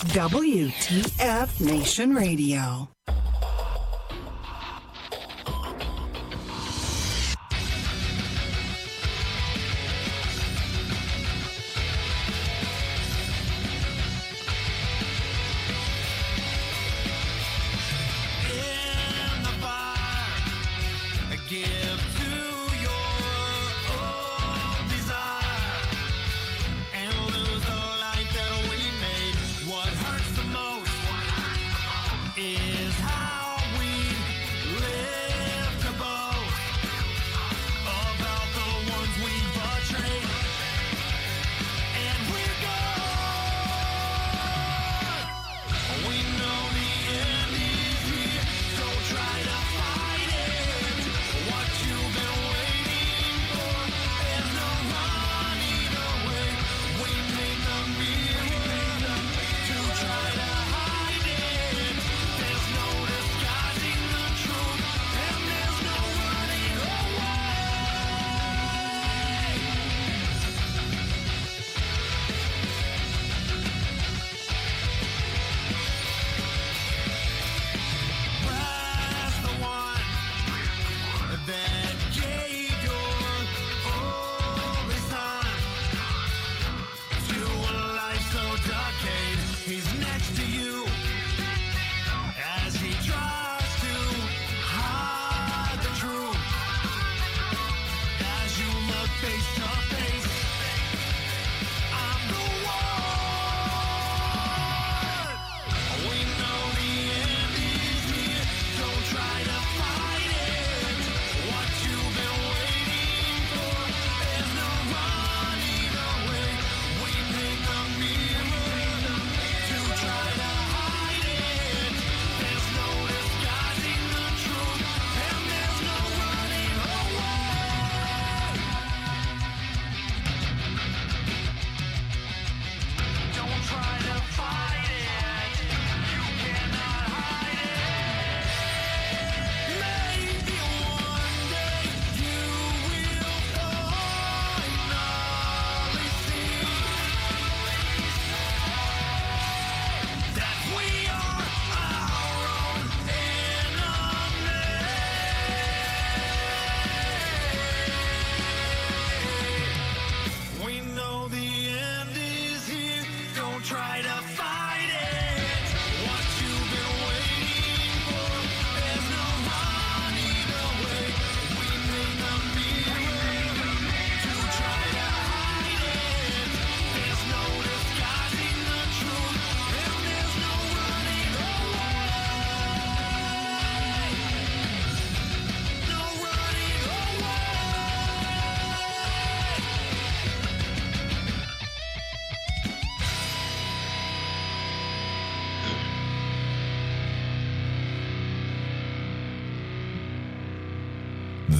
WTF Nation Radio.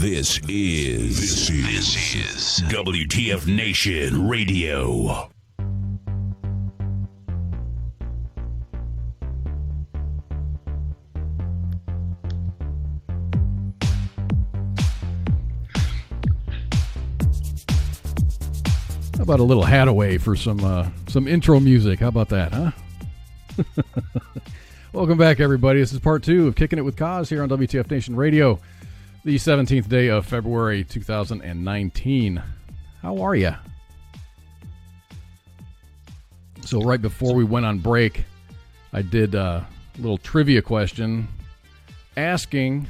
This is WTF Nation Radio. How about a little Hadaway for some intro music? How about that, huh? Welcome back, everybody. This is part 2 of Kicking It with Kaz here on WTF Nation Radio, the 17th day of February 2019. How are you? So right before we went on break, I did a little trivia question asking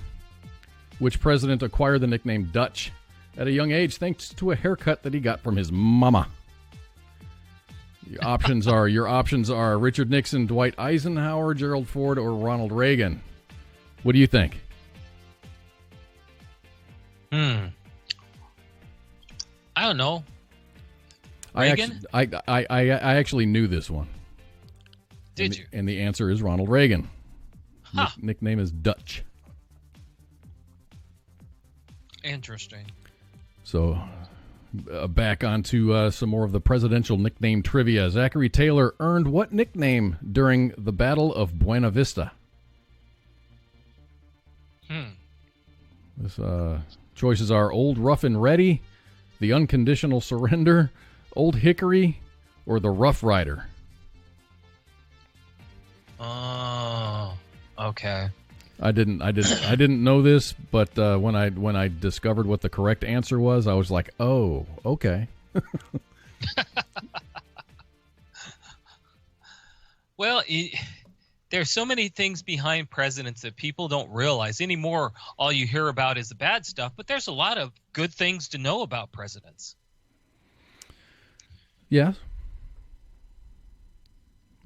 which president acquired the nickname Dutch at a young age thanks to a haircut that he got from his mama. Your options are Richard Nixon, Dwight Eisenhower, Gerald Ford, or Ronald Reagan. What do you think? I don't know. Reagan? I actually knew this one. Did you? And the answer is Ronald Reagan. Huh. Nickname is Dutch. Interesting. So, back onto some more of the presidential nickname trivia. Zachary Taylor earned what nickname during the Battle of Buena Vista? This, choices are Old Rough and Ready, The Unconditional Surrender, Old Hickory, or The Rough Rider. Oh, okay. I didn't know this, but when I discovered what the correct answer was, I was like, oh, okay. Well, there's so many things behind presidents that people don't realize anymore. All you hear about is the bad stuff, but there's a lot of good things to know about presidents. Yeah.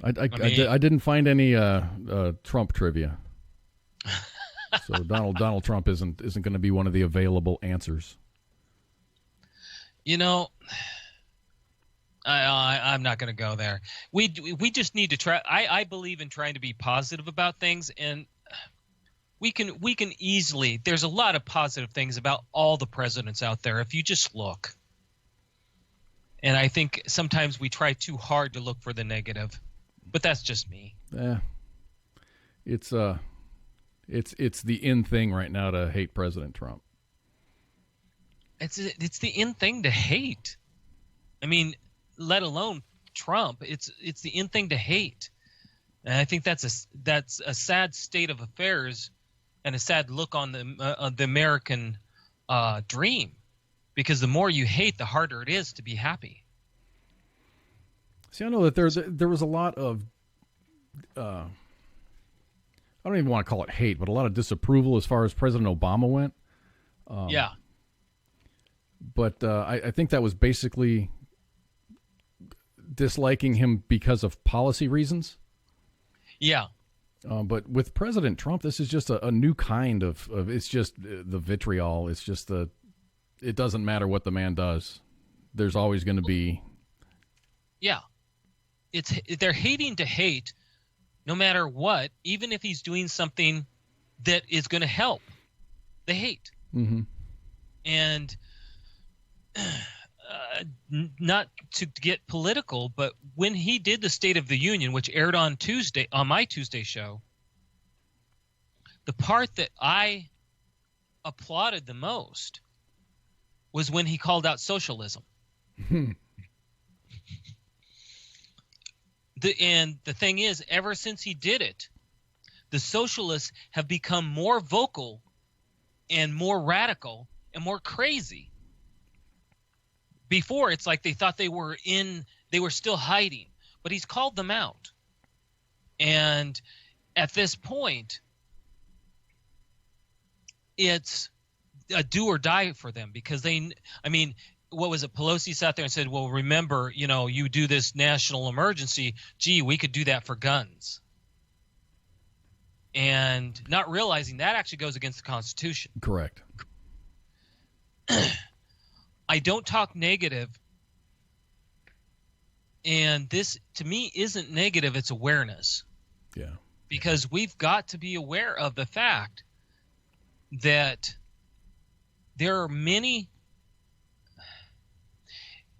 I didn't find any Trump trivia. So Donald Trump isn't going to be one of the available answers. You know, I'm not going to go there. We just need to try. I believe in trying to be positive about things, and we can easily. There's a lot of positive things about all the presidents out there if you just look. And I think sometimes we try too hard to look for the negative, but that's just me. Yeah, it's the in thing right now to hate President Trump. It's the in thing to hate. I mean, let alone Trump. It's the in thing to hate, and I think that's a sad state of affairs, and a sad look on the American dream, because the more you hate, the harder it is to be happy. See, I know that there was a lot of I don't even want to call it hate, but a lot of disapproval as far as President Obama went. Yeah. But I think that was basically disliking him because of policy reasons. Yeah. But with President Trump, this is just a new kind of it's just the vitriol. It's just it doesn't matter what the man does. There's always going to be. Yeah. They're hating to hate no matter what, even if he's doing something that is going to help. They hate. Mm-hmm. And not to get political, but when he did the State of the Union, which aired on my Tuesday show, the part that I applauded the most was when he called out socialism. And the thing is, ever since he did it, the socialists have become more vocal and more radical and more crazy. Before, it's like they thought they were still hiding, but he's called them out. And at this point, it's a do or die for them, because what was it? Pelosi sat there and said, well, remember, you do this national emergency. Gee, we could do that for guns. And not realizing that actually goes against the Constitution. Correct. I don't talk negative. And this, to me, isn't negative. It's awareness. Yeah. Because we've got to be aware of the fact that there are many.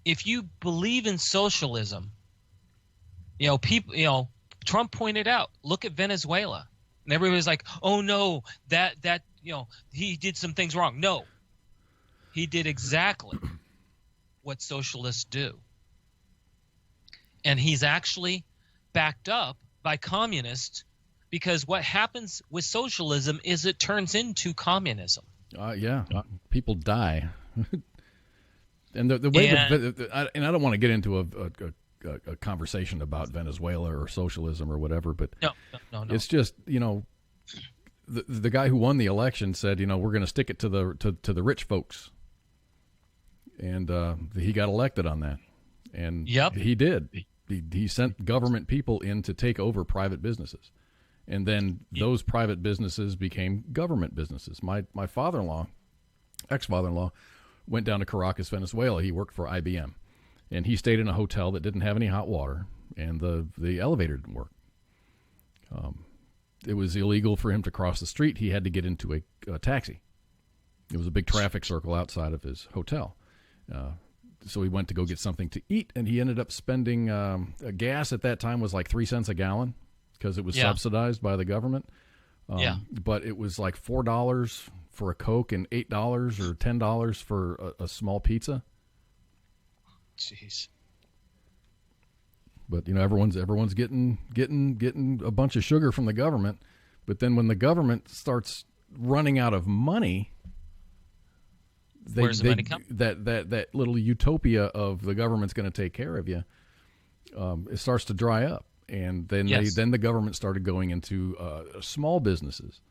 If you believe in socialism, people, Trump pointed out, look at Venezuela. And everybody's like, oh no, that he did some things wrong. No. He did exactly what socialists do. And he's actually backed up by communists, because what happens with socialism is it turns into communism. Yeah. People die. And the way and I don't want to get into a conversation about Venezuela or socialism or whatever, but no. It's just, the guy who won the election said, we're going to stick it to the rich folks. And he got elected on that. And he did. He sent government people in to take over private businesses. And then those private businesses became government businesses. My ex-father-in-law, went down to Caracas, Venezuela. He worked for IBM. And he stayed in a hotel that didn't have any hot water, and the elevator didn't work. It was illegal for him to cross the street. He had to get into a taxi. It was a big traffic circle outside of his hotel. So he went to go get something to eat, and he ended up spending gas at that time was like 3 cents a gallon because it was subsidized by the government. But it was like $4 for a Coke and $8 or $10 for a small pizza. Jeez. But everyone's getting a bunch of sugar from the government. But then when the government starts running out of money, where's the money come? That little utopia of the government's going to take care of you, it starts to dry up. And then then the government started going into small businesses,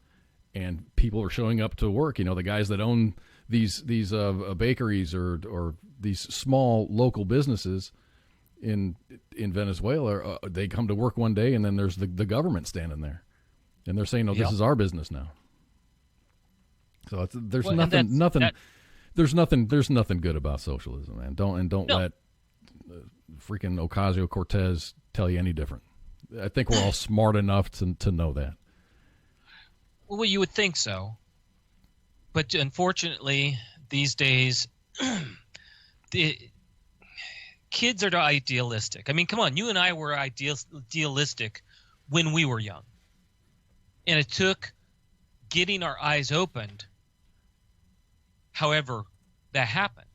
and people are showing up to work. The guys that own these bakeries or these small local businesses in Venezuela, they come to work one day, and then there's the government standing there, and they're saying, "No, this is our business now." So there's nothing good about socialism, man. Don't let freaking Ocasio-Cortez tell you any different. I think we're all smart enough to know that. Well, you would think so, but unfortunately, these days, the kids are idealistic. I mean, come on, you and I were idealistic when we were young, and it took getting our eyes opened, however that happened,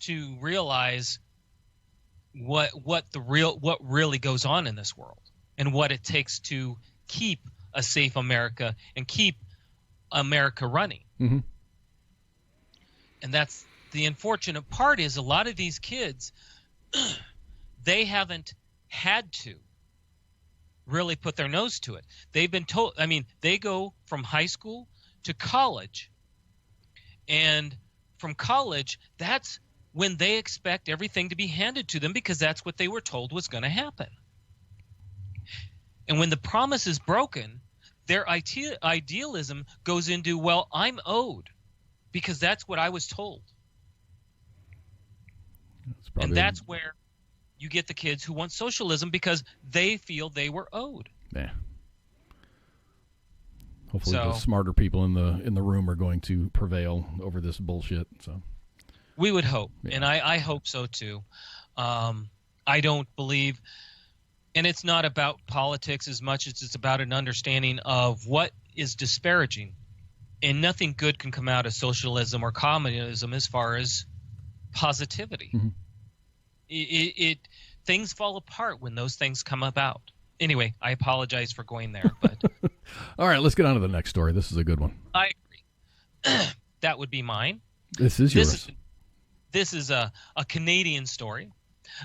to realize what really goes on in this world and what it takes to keep a safe America and keep America running. Mm-hmm. And that's the unfortunate part, is a lot of these kids, they haven't had to really put their nose to it. They've been told, I mean, they go from high school to college, and from college, that's when they expect everything to be handed to them, because that's what they were told was going to happen. And when the promise is broken, their idealism goes into, well, I'm owed because that's what I was told. And that's where you get the kids who want socialism, because they feel they were owed. Yeah. Hopefully the smarter people in the room are going to prevail over this bullshit. So we would hope, and I hope so too. I don't believe, and it's not about politics as much as it's about an understanding of what is disparaging, and nothing good can come out of socialism or communism as far as positivity. Mm-hmm. It things fall apart when those things come about. Anyway, I apologize for going there, but all right, let's get on to the next story. This is a good one. I agree. That would be mine. This is yours. This is a Canadian story.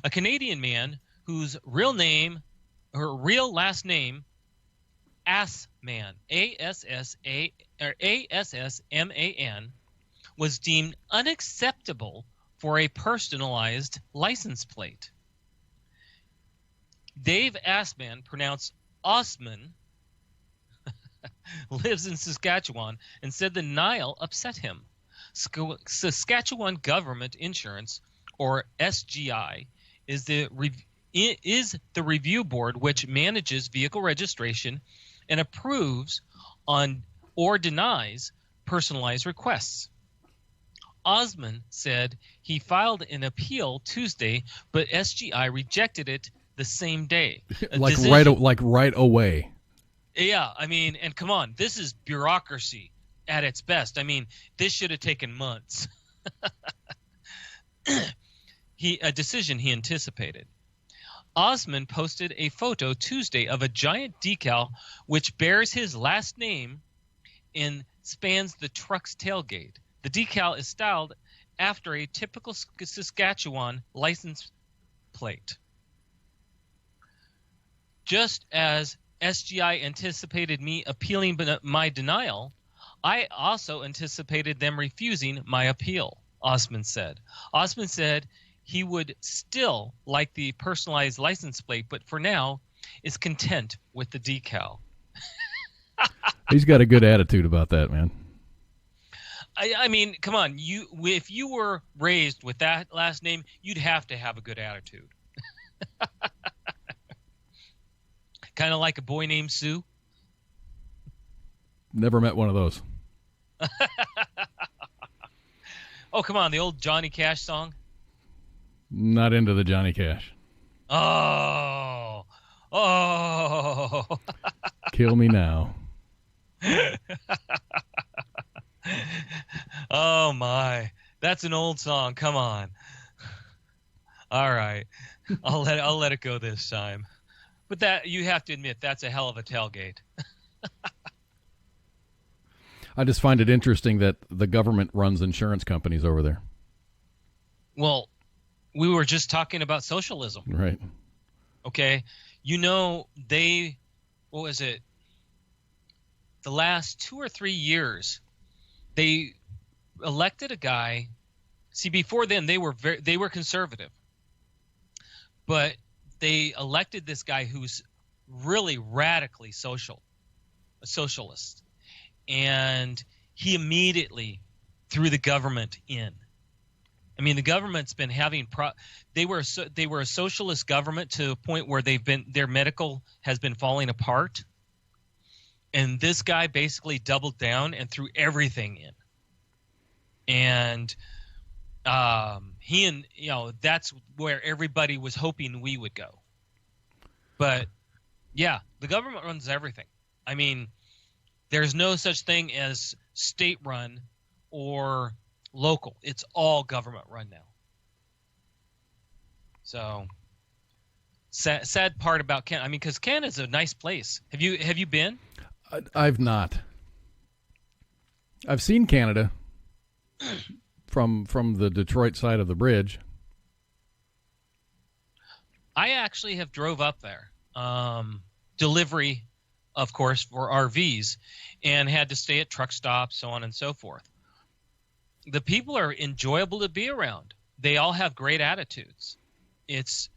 A Canadian man whose real last name, Assman, Assman, was deemed unacceptable for a personalized license plate. Dave Assman, pronounced Osman, lives in Saskatchewan and said the denial upset him. Saskatchewan Government Insurance, or SGI, is the review board which manages vehicle registration and approves on or denies personalized requests. Osman said he filed an appeal Tuesday, but SGI rejected it the same day. right away. Yeah, I mean, and come on, this is bureaucracy at its best. I mean, this should have taken months. A decision he anticipated. Osman posted a photo Tuesday of a giant decal which bears his last name and spans the truck's tailgate. The decal is styled after a typical Saskatchewan license plate. Just as SGI anticipated me appealing my denial, I also anticipated them refusing my appeal, Osman said. Osman said he would still like the personalized license plate, but for now is content with the decal. He's got a good attitude about that, man. I mean, come on. If you were raised with that last name, you'd have to have a good attitude. Kind of like a boy named Sue. Never met one of those. Oh, come on. The old Johnny Cash song. Not into the Johnny Cash. Oh. Kill me now. Oh, my. That's an old song. Come on. All right. I'll let it go this time. But that, you have to admit, that's a hell of a tailgate. I just find it interesting that the government runs insurance companies over there. Well, we were just talking about socialism. Right. Okay. What was it? The last 2 or 3 years, they elected a guy. See, before then they were conservative, but they elected this guy who's really radically a socialist, and he immediately threw the government in. I mean, the government's been having they were a socialist government to a point where their medical has been falling apart, and this guy basically doubled down and threw everything in. And that's where everybody was hoping we would go. But yeah, the government runs everything. I mean, there's no such thing as state run or local. It's all government run now. So sad part about Canada. I mean, because Canada's a nice place. Have you been? I've not. I've seen Canada from the Detroit side of the bridge. I actually have drove up there. Delivery, of course, for RVs, and had to stay at truck stops, so on and so forth. The people are enjoyable to be around. They all have great attitudes. It's,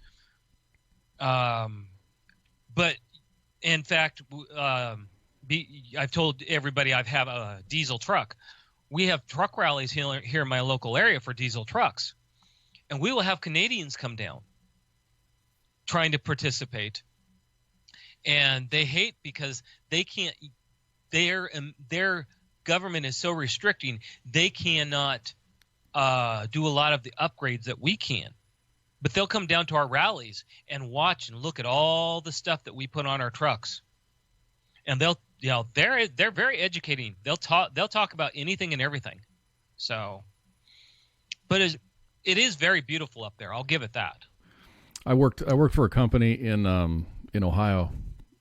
but in fact, I've told everybody I have a diesel truck. We have truck rallies here in my local area for diesel trucks, and we will have Canadians come down trying to participate, and they hate because they can't. Their government is so restricting, they cannot do a lot of the upgrades that we can. But they'll come down to our rallies and watch and look at all the stuff that we put on our trucks, and they're very educating. They'll talk about anything and everything. So, but it is very beautiful up there. I'll give it that. I worked for a company in Ohio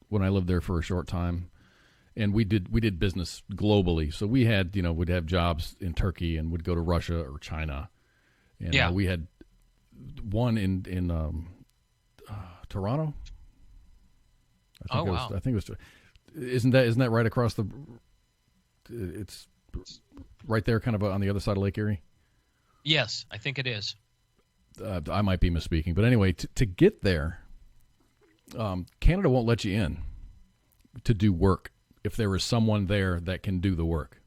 when I lived there for a short time, and we did business globally. So we had we'd have jobs in Turkey and would go to Russia or China, and we had one in Toronto. I think it was. Isn't that right across the? It's right there, kind of on the other side of Lake Erie. Yes, I think it is. I might be misspeaking, but anyway, to get there, Canada won't let you in to do work if there is someone there that can do the work.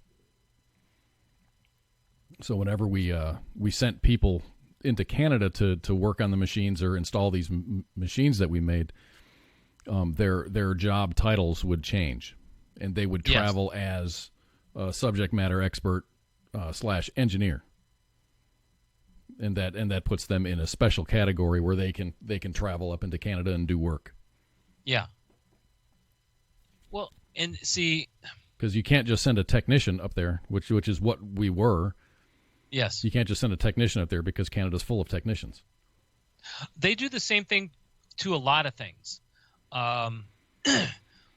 So whenever we sent people into Canada to work on the machines or install these machines that we made, their job titles would change, and they would travel as a subject matter expert / engineer. And that puts them in a special category where they can travel up into Canada and do work. Yeah. Well, and see, because you can't just send a technician up there, which is what we were. Yes. You can't just send a technician up there because Canada's full of technicians. They do the same thing to a lot of things.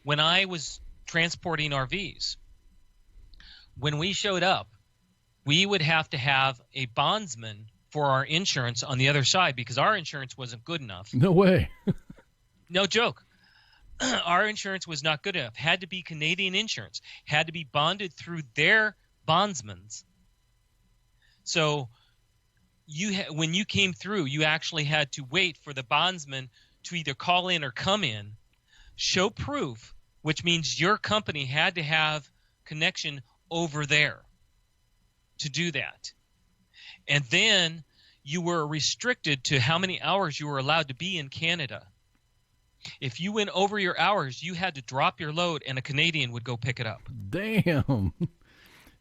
When I was transporting RVs, when we showed up, we would have to have a bondsman for our insurance on the other side because our insurance wasn't good enough. No way. No joke. Our insurance was not good enough. Had to be Canadian insurance. Had to be bonded through their bondsmans. So when you came through, you actually had to wait for the bondsman to either call in or come in, show proof, which means your company had to have connection over there to do that. And then you were restricted to how many hours you were allowed to be in Canada. If you went over your hours, you had to drop your load, and a Canadian would go pick it up. Damn.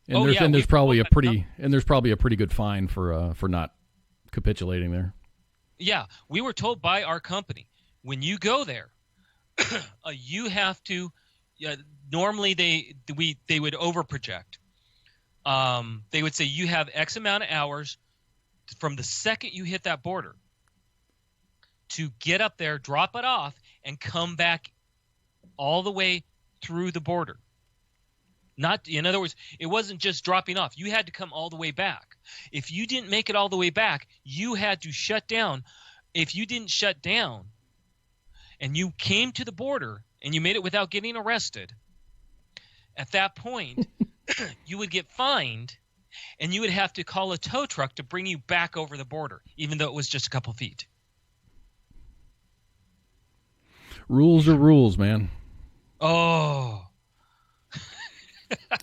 And there's probably a pretty good fine for not capitulating there. Yeah, we were told by our company, when you go there, you have to. Normally, they would overproject. They would say you have X amount of hours from the second you hit that border. to get up there, drop it off, and come back all the way through the border. Not, in other words, it wasn't just dropping off. You had to come all the way back. If you didn't make it all the way back, you had to shut down. If you didn't shut down and you came to the border and you made it without getting arrested, at that point, you would get fined and you would have to call a tow truck to bring you back over the border, even though it was just a couple feet. Rules are rules, man. Oh.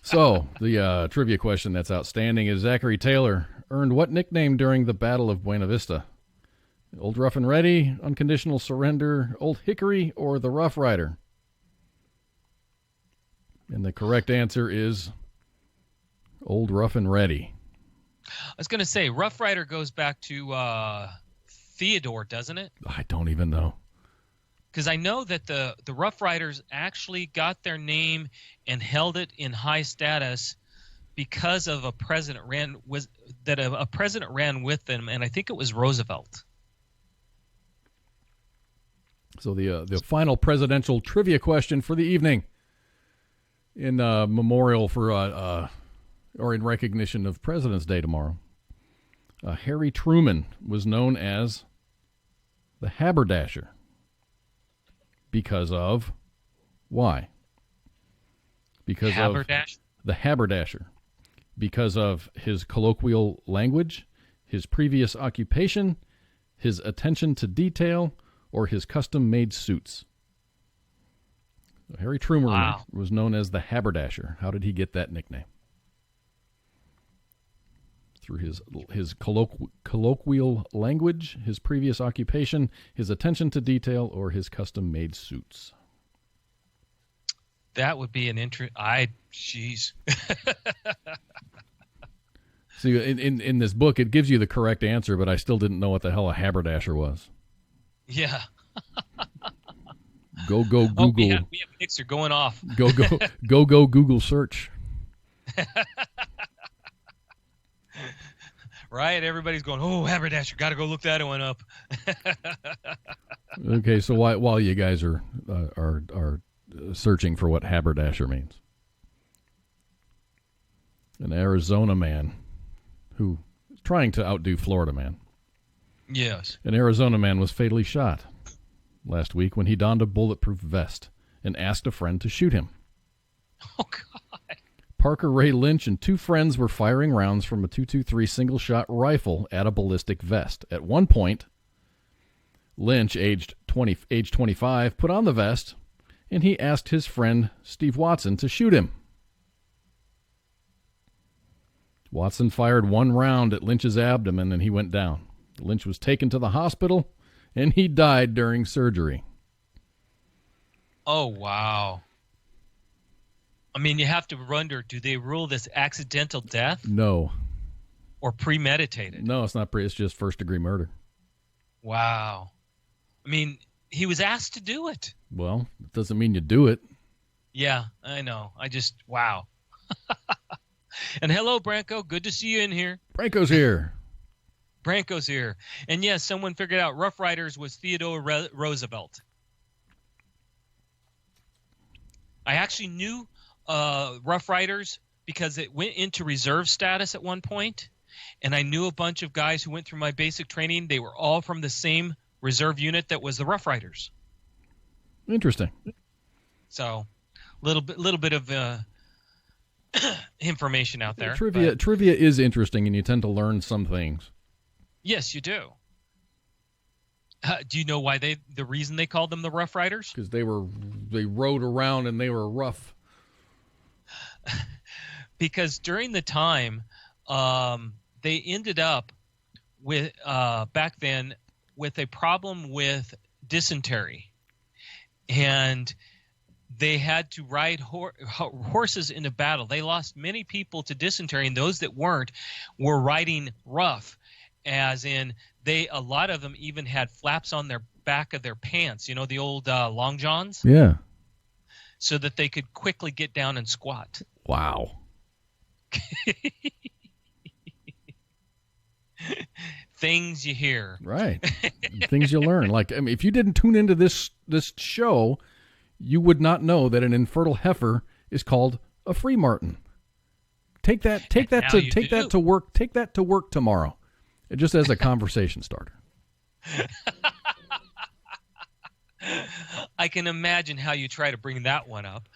So, the trivia question that's outstanding is Zachary Taylor earned what nickname during the Battle of Buena Vista? Old Rough and Ready, Unconditional Surrender, Old Hickory, or the Rough Rider? And the correct answer is Old Rough and Ready. I was going to say, Rough Rider goes back to Theodore, doesn't it? I don't even know. Because I know that the Rough Riders actually got their name and held it in high status because of a president ran with them, and I think it was Roosevelt. So the final presidential trivia question for the evening, in memorial for or in recognition of President's Day tomorrow. Harry Truman was known as the Haberdasher. Because of why? Because Haberdash? of the haberdasher. Because of his colloquial language, his previous occupation, his attention to detail, or his custom-made suits. So Harry Truman was known as the Haberdasher. How did he get that nickname? Through his colloquial language, his previous occupation, his attention to detail, or his custom-made suits. That would be an jeez. See, in this book, it gives you the correct answer, but I still didn't know what the hell a haberdasher was. Yeah. Go Google. Oh, we have a mixer going off. Go Google search. Right? Everybody's going, oh, haberdasher, got to go look that one up. Okay, so while you guys are searching for what haberdasher means, an Arizona man who is trying to outdo Florida man. Yes. An Arizona man was fatally shot last week when he donned a bulletproof vest and asked a friend to shoot him. Oh, God. Parker Ray Lynch and two friends were firing rounds from a .223 single-shot rifle at a ballistic vest. At one point, Lynch, aged 25, put on the vest, and he asked his friend Steve Watson to shoot him. Watson fired one round at Lynch's abdomen, and he went down. Lynch was taken to the hospital, and he died during surgery. Oh, wow. I mean, you have to wonder, do they rule this accidental death? No. Or premeditated? No, it's not. It's just first-degree murder. Wow. I mean, he was asked to do it. Well, it doesn't mean you do it. Yeah, I know. Wow. And hello, Branko. Good to see you in here. Branko's here. Branko's here. And yes, someone figured out Rough Riders was Theodore Roosevelt. I actually knew Rough Riders because it went into reserve status at one point, and I knew a bunch of guys who went through my basic training. They were all from the same reserve unit that was the Rough Riders. Interesting. So, little bit of information out there. Trivia is interesting, and you tend to learn some things. Yes, you do. Do you know why the reason they called them the Rough Riders? Because they rode around and they were rough. Because during the time, they ended up with back then with a problem with dysentery, and they had to ride horses into battle. They lost many people to dysentery, and those that weren't were riding rough, as in a lot of them even had flaps on their back of their pants. You know, the old long johns. Yeah. So that they could quickly get down and squat. things you hear. Right. Things you learn. Like, I mean, if you didn't tune into this show, you would not know that an infertile heifer is called a free martin. Take that to work. Take that to work tomorrow, just as a conversation starter. I can imagine how you try to bring that one up.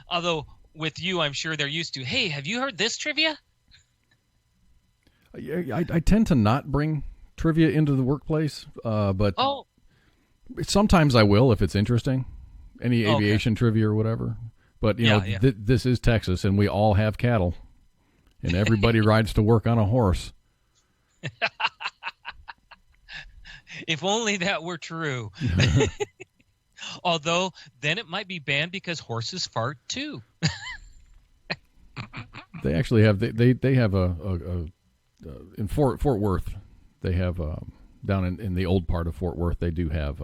Although with you, I'm sure they're used to, hey, have you heard this trivia? I tend to not bring trivia into the workplace, but sometimes I will if it's interesting. Any aviation trivia or whatever. But, this is Texas, and we all have cattle, and everybody rides to work on a horse. If only that were true. Although, then it might be banned because horses fart, too. They actually have they have a in Fort Worth, they have down in the old part of Fort Worth, they do have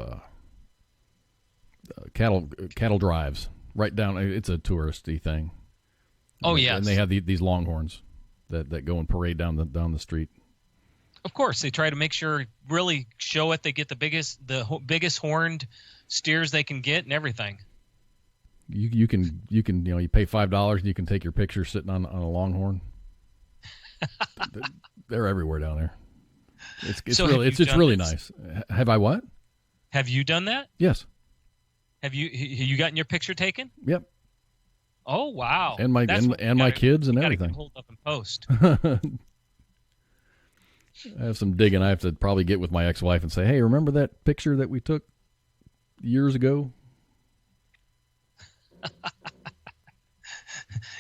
cattle drives right down. It's a touristy thing. Oh yes, and they have these longhorns that go and parade down the street. Of course, they try to make sure, really show it. They get the biggest horned steers they can get and everything. You can you pay $5 and you can take your picture sitting on a longhorn. They're everywhere down there. It's really nice. Have I what? Have you done that? Yes. Have you gotten your picture taken? Yep. Oh wow! And my kids and everything. Hold up and post. I have some digging I have to probably get with my ex-wife and say, hey, remember that picture that we took years ago?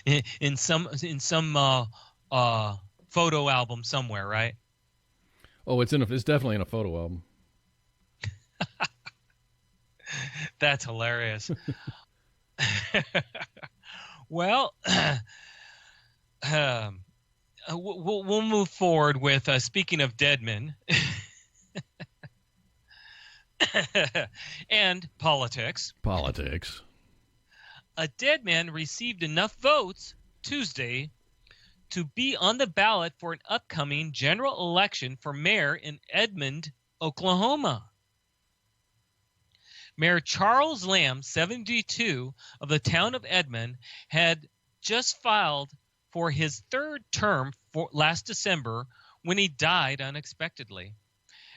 in some photo album somewhere, right? Oh, it's definitely in a photo album. That's hilarious. Well, we'll move forward with speaking of dead men and politics. Politics. A dead man received enough votes Tuesday to be on the ballot for an upcoming general election for mayor in Edmond, Oklahoma. Mayor Charles Lamb, 72, of the town of Edmond, had just filed for his third term last December when he died unexpectedly.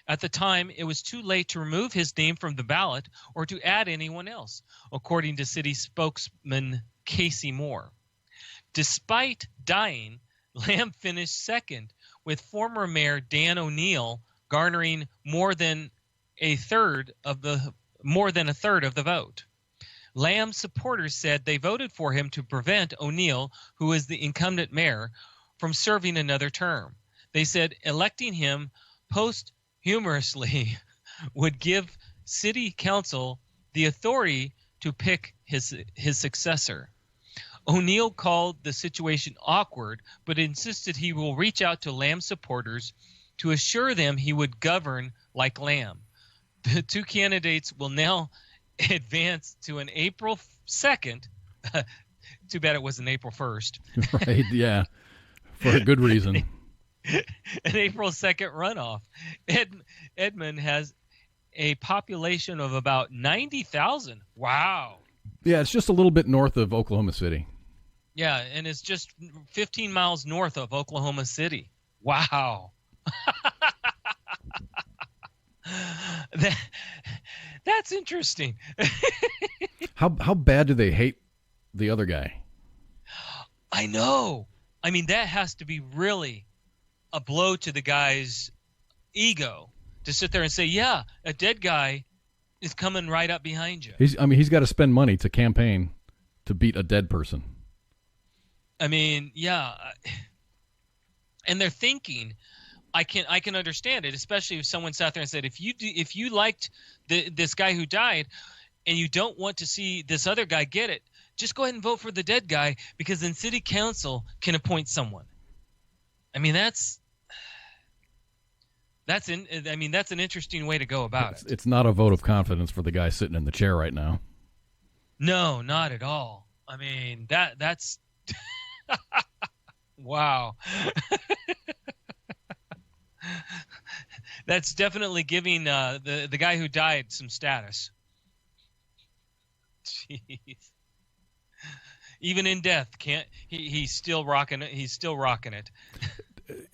At the time, it was too late to remove his name from the ballot or to add anyone else, according to city spokesman Casey Moore. Despite dying, Lamb finished second, with former Mayor Dan O'Neill garnering more than a third of the vote. Lamb's supporters said they voted for him to prevent O'Neill, who is the incumbent mayor, from serving another term. They said electing him posthumously would give city council the authority to pick his successor. O'Neill called the situation awkward, but insisted he will reach out to Lamb supporters to assure them he would govern like Lamb. The two candidates will now advance to an April 2nd. Too bad it wasn't April 1st. Right, yeah, for a good reason. An April 2nd runoff. Edmond has a population of about 90,000. Wow. Yeah, it's just a little bit north of Oklahoma City. Yeah, and it's just 15 miles north of Oklahoma City. Wow. That's interesting. How bad do they hate the other guy? I know. I mean, that has to be really a blow to the guy's ego to sit there and say, yeah, a dead guy is coming right up behind you. He's got to spend money to campaign to beat a dead person. I mean, yeah. And they're thinking, I can understand it, especially if someone sat there and said, if you liked this guy who died and you don't want to see this other guy get it, just go ahead and vote for the dead guy, because then city council can appoint someone. I mean, that's an interesting way to go about it. It's not a vote of confidence for the guy sitting in the chair right now. No, not at all. I mean, that's wow. That's definitely giving the guy who died some status. Jeez. Even in death, he's still rocking it. He's still rocking it.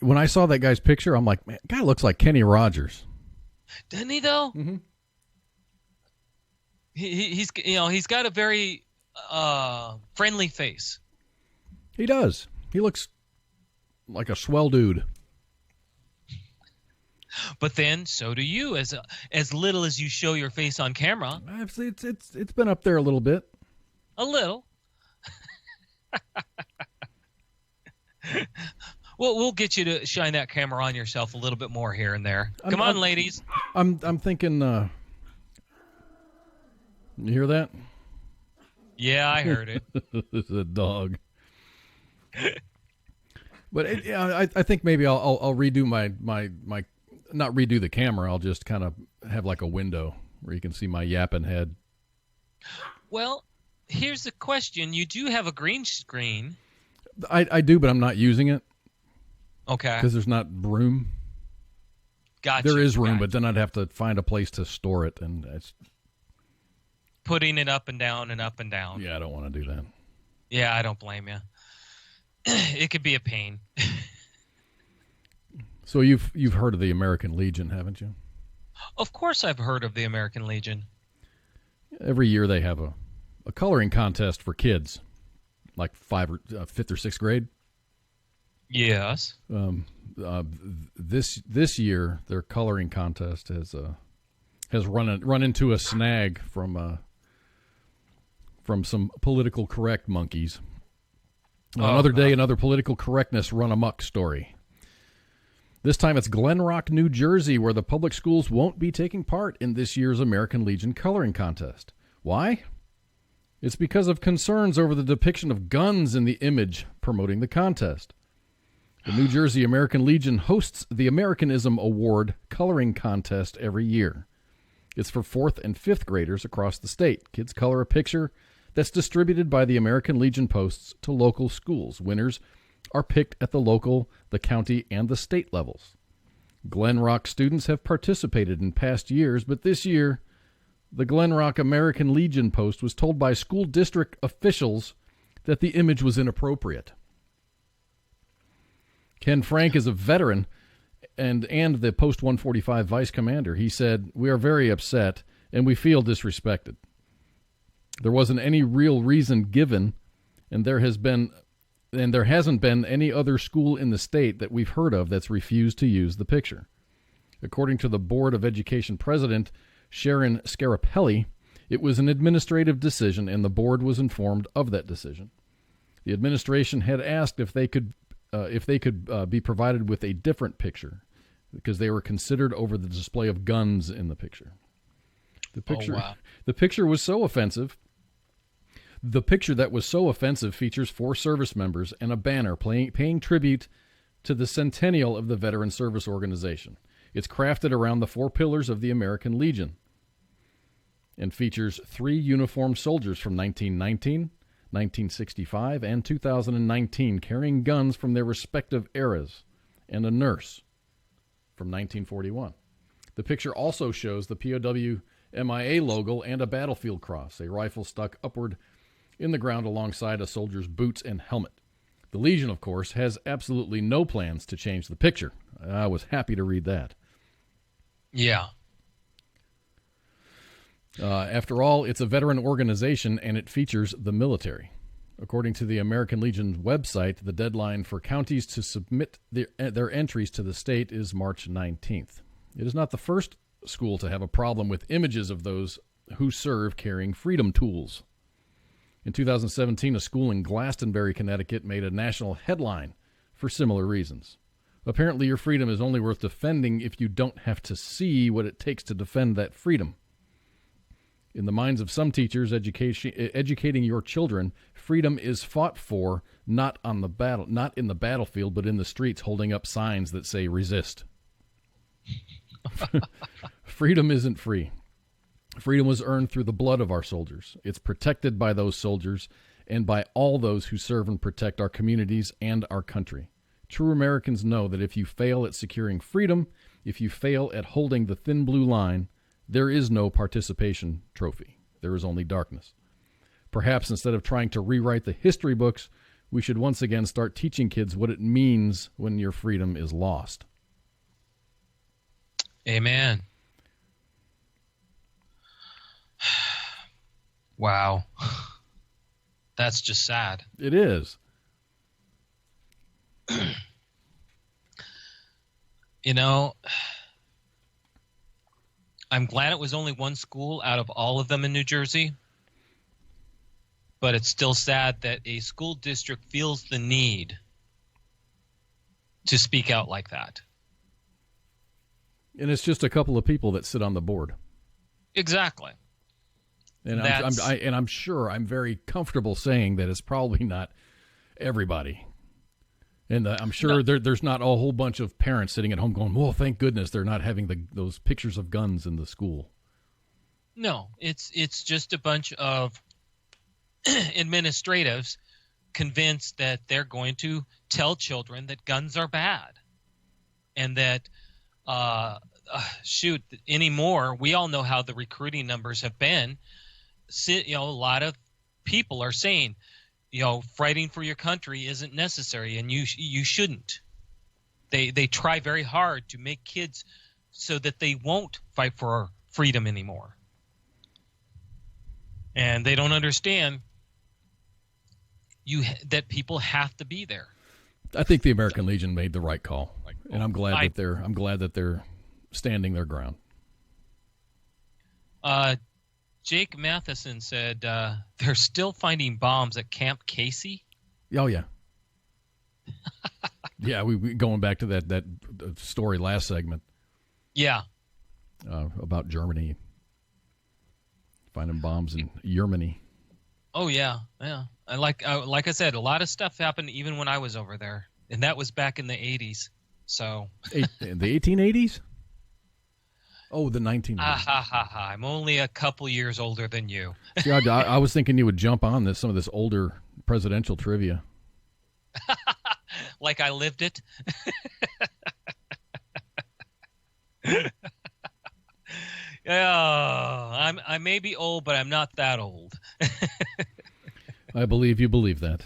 When I saw that guy's picture, I'm like, man, guy looks like Kenny Rogers. Doesn't he though? Mm-hmm. He's got a very friendly face. He does. He looks like a swell dude. But then, so do you. As little as you show your face on camera. It's been up there a little bit. A little. Well, we'll get you to shine that camera on yourself a little bit more here and there. Come on, ladies. I'm thinking. You hear that? Yeah, I heard it. It's a dog. But I think maybe I'll redo my not redo the camera. I'll just kind of have like a window where you can see my yapping head. Well, here's the question: you do have a green screen. I do, but I'm not using it. Okay. Because there's not room. Gotcha. There is room, but then I'd have to find a place to store it, and it's putting it up and down and up and down. Yeah, I don't want to do that. Yeah, I don't blame you. It could be a pain. So you've heard of the American Legion, haven't you? Of course I've heard of the American Legion. Every year they have a coloring contest for kids, like 5th or 6th grade. Yes. This year their coloring contest has run into a snag from some political correct monkeys. Another day, another political correctness run amok story. This time it's Glen Rock, New Jersey, where the public schools won't be taking part in this year's American Legion coloring contest. Why? It's because of concerns over the depiction of guns in the image promoting the contest. The New Jersey American Legion hosts the Americanism Award coloring contest every year. It's for 4th and 5th graders across the state. Kids color a picture that's distributed by the American Legion posts to local schools. Winners are picked at the local, the county, and the state levels. Glen Rock students have participated in past years, but this year, the Glen Rock American Legion post was told by school district officials that the image was inappropriate. Ken Frank is a veteran and the Post 145 vice commander. He said, "We are very upset and we feel disrespected. There wasn't any real reason given, and there hasn't been any other school in the state that we've heard of that's refused to use the picture." According to the Board of Education president, Sharon Scarapelli, it was an administrative decision, and the board was informed of that decision. The administration had asked if they could be provided with a different picture because they were considered over the display of guns in the picture. The picture was so offensive. The picture that was so offensive features 4 service members and a banner paying tribute to the centennial of the Veteran Service Organization. It's crafted around the 4 pillars of the American Legion and features 3 uniformed soldiers from 1919, 1965, and 2019 carrying guns from their respective eras, and a nurse from 1941. The picture also shows the POW MIA logo and a battlefield cross, a rifle stuck upward in the ground alongside a soldier's boots and helmet. The Legion, of course, has absolutely no plans to change the picture. I was happy to read that. Yeah. After all, it's a veteran organization and it features the military. According to the American Legion's website, the deadline for counties to submit their entries to the state is March 19th. It is not the first school to have a problem with images of those who serve carrying freedom tools. In 2017, a school in Glastonbury, Connecticut, made a national headline for similar reasons. Apparently, your freedom is only worth defending if you don't have to see what it takes to defend that freedom. In the minds of some teachers educating your children, freedom is fought for not in the battlefield, but in the streets, holding up signs that say resist. Freedom isn't free. Freedom was earned through the blood of our soldiers. It's protected by those soldiers and by all those who serve and protect our communities and our country. True Americans know that if you fail at securing freedom, if you fail at holding the thin blue line, there is no participation trophy. There is only darkness. Perhaps instead of trying to rewrite the history books, we should once again start teaching kids what it means when your freedom is lost. Amen. Wow. That's just sad. It is. You know, I'm glad it was only one school out of all of them in New Jersey. But it's still sad that a school district feels the need to speak out like that. And it's just a couple of people that sit on the board. Exactly. And I'm sure I'm very comfortable saying that it's probably not everybody. And I'm sure there's not a whole bunch of parents sitting at home going, well, thank goodness they're not having those pictures of guns in the school. No, it's just a bunch of administratives convinced that they're going to tell children that guns are bad. And that, anymore, we all know how the recruiting numbers have been. A lot of people are saying, fighting for your country isn't necessary, and you shouldn't. They try very hard to make kids so that they won't fight for freedom anymore. And they don't understand that people have to be there. I think the American Legion made the right call, and I'm glad that they're standing their ground. Jake Matheson said they're still finding bombs at Camp Casey. Oh yeah, yeah. We going back to that story last segment. Yeah, about Germany finding bombs in Germany. Oh yeah. Like I said, a lot of stuff happened even when I was over there, and that was back in the 80s. So the 1880s. Oh, the 1980s. I'm only a couple years older than you. See, I was thinking you would jump on some of this older presidential trivia. Like I lived it. Yeah, I may be old, but I'm not that old. I believe you believe that.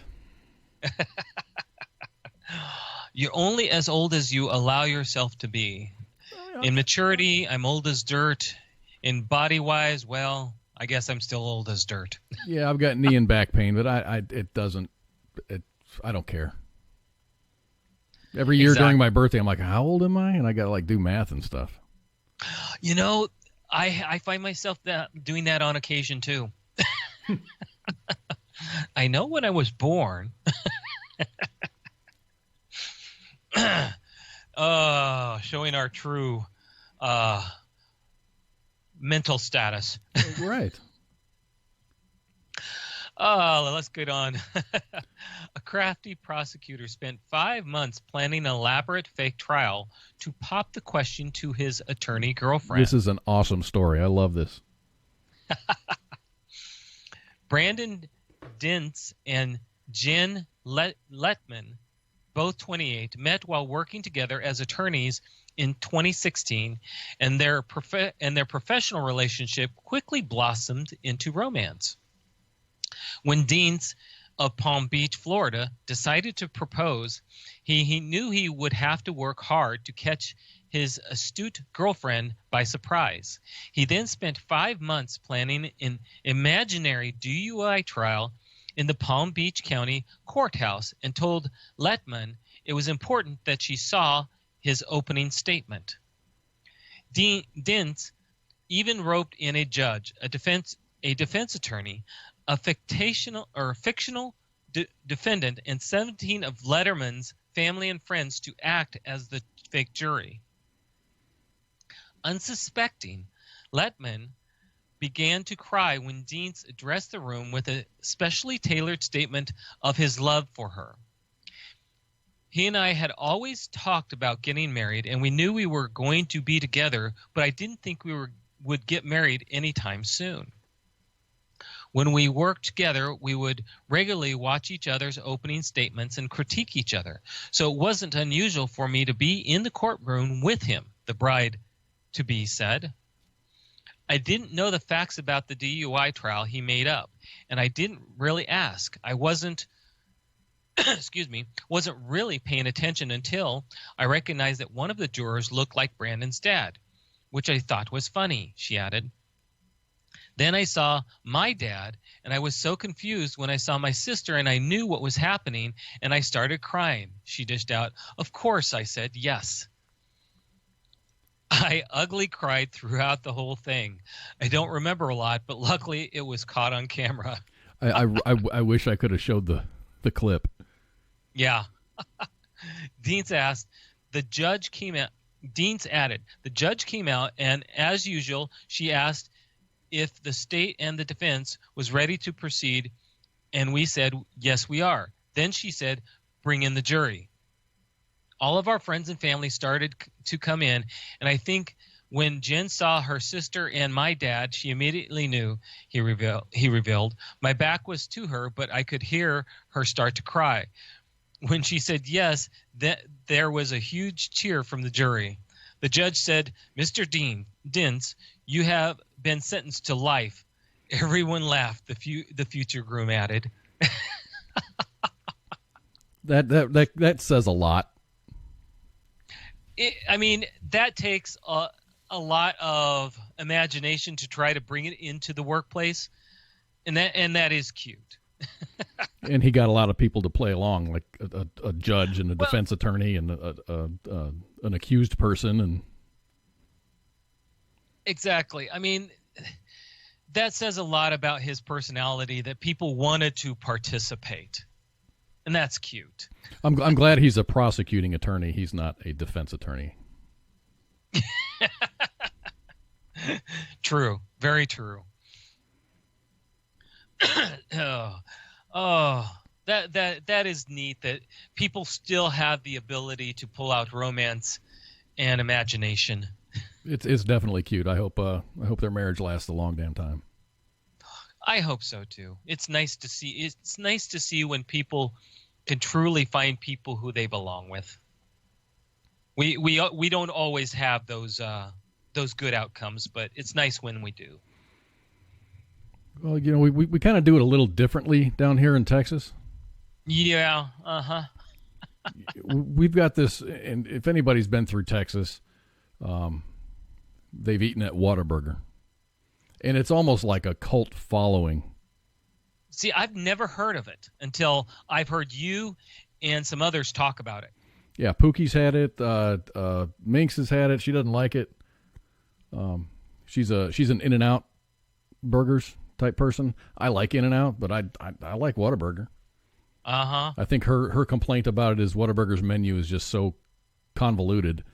You're only as old as you allow yourself to be. In maturity, I'm old as dirt. In body-wise, well, I guess I'm still old as dirt. Yeah, I've got knee and back pain, but I don't care. Every year during my birthday, I'm like, how old am I? And I got to do math and stuff. I find myself doing that on occasion too. I know when I was born. Showing our true mental status. Right. Let's get on. A crafty prosecutor spent 5 months planning an elaborate fake trial to pop the question to his attorney girlfriend. This is an awesome story. I love this. Brandon Dintz and Jen Letman, both 28, met while working together as attorneys in 2016, and their professional relationship quickly blossomed into romance. When Dintz of Palm Beach, Florida, decided to propose, he knew he would have to work hard to catch his astute girlfriend by surprise. He then spent 5 months planning an imaginary DUI trial in the Palm Beach County courthouse and told Letman it was important that she saw his opening statement. Dintz even roped in a judge, a defense attorney, a fictional defendant, and 17 of Letterman's family and friends to act as the fake jury. Unsuspecting, Letman began to cry when Dintz addressed the room with a specially tailored statement of his love for her. He and I had always talked about getting married, and we knew we were going to be together, but I didn't think we would get married anytime soon. When we worked together, we would regularly watch each other's opening statements and critique each other. So it wasn't unusual for me to be in the courtroom with him, the bride-to-be said. I didn't know the facts about the DUI trial he made up, and I didn't really ask. I wasn't wasn't really paying attention until I recognized that one of the jurors looked like Brandon's dad, which I thought was funny, she added. Then I saw my dad, and I was so confused when I saw my sister, and I knew what was happening, and I started crying, she dished out. Of course, I said, yes. I ugly cried throughout the whole thing. I don't remember a lot, but luckily it was caught on camera. I wish I could have showed the clip. Yeah. Deans asked, the judge came out. Deans added, the judge came out, and as usual, she asked if the state and the defense was ready to proceed, and we said, yes, we are. Then she said, bring in the jury. All of our friends and family started to come in, and I think when Jen saw her sister and my dad, she immediately knew, he revealed. My back was to her, but I could hear her start to cry. When she said yes, there was a huge cheer from the jury. The judge said, Mr. Dins, you have been sentenced to life. Everyone laughed, the future groom added. That says a lot. That takes a lot of imagination to try to bring it into the workplace, and that is cute. And he got a lot of people to play along, like a judge and a defense attorney and an accused person. And exactly. That says a lot about his personality, that people wanted to participate, and that's cute. I'm glad he's a prosecuting attorney. He's not a defense attorney. True. Very true. That is neat that people still have the ability to pull out romance and imagination. It's definitely cute. I hope their marriage lasts a long damn time. I hope so too. It's nice to see. It's nice to see when people can truly find people who they belong with. We don't always have those good outcomes, but it's nice when we do. Well, we kind of do it a little differently down here in Texas. Yeah. We've got this, and if anybody's been through Texas, they've eaten at Whataburger, and it's almost like a cult following. See, I've never heard of it until I've heard you and some others talk about it. Yeah, Pookie's had it. Minx has had it. She doesn't like it. She's an In-N-Out burgers type person. I like In-N-Out, but I like Whataburger. I think her complaint about it is Whataburger's menu is just so convoluted.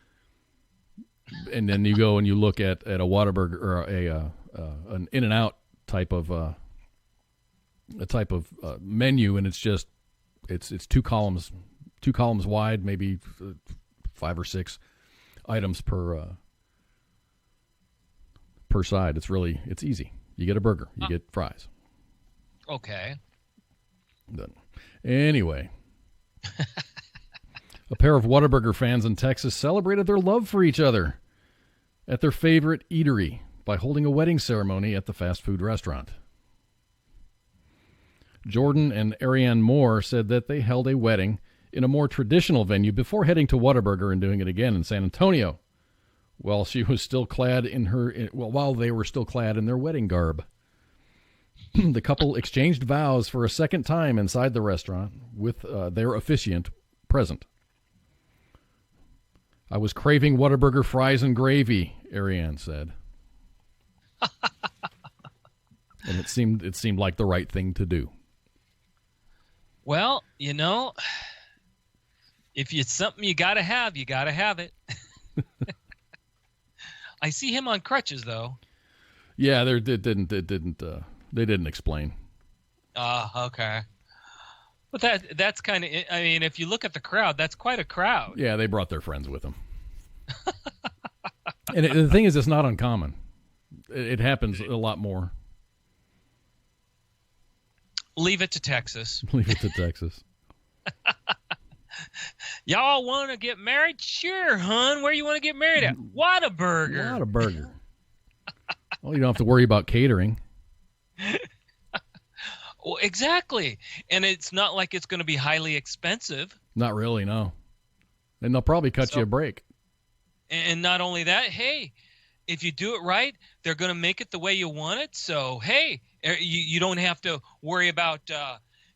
And then you go and you look at a Whataburger or an In-N-Out type of menu, and it's just it's two columns wide, maybe 5 or 6 items per side. It's easy. You get a burger, you get fries. Okay. Done. Anyway, a pair of Whataburger fans in Texas celebrated their love for each other at their favorite eatery by holding a wedding ceremony at the fast food restaurant. Jordan and Ariane Moore said that they held a wedding in a more traditional venue before heading to Whataburger and doing it again in San Antonio, while they were still clad in their wedding garb. The couple exchanged vows for a second time inside the restaurant with their officiant present. I was craving Whataburger fries and gravy, Ariane said. And it seemed like the right thing to do. Well, if it's something you gotta have, you gotta have it. I see him on crutches, though. Yeah, they didn't explain. Okay. But that's kind of, if you look at the crowd, that's quite a crowd. Yeah, they brought their friends with them. And the thing is, it's not uncommon. It happens a lot more. Leave it to Texas. Leave it to Texas. Y'all want to get married? Sure, hun. Where you want to get married at? Whataburger. Whataburger. Well, you don't have to worry about catering. Well, exactly. And it's not like it's going to be highly expensive. Not really, no. And they'll probably cut you a break. And not only that, hey, if you do it right, they're going to make it the way you want it. So, hey, you don't have to worry about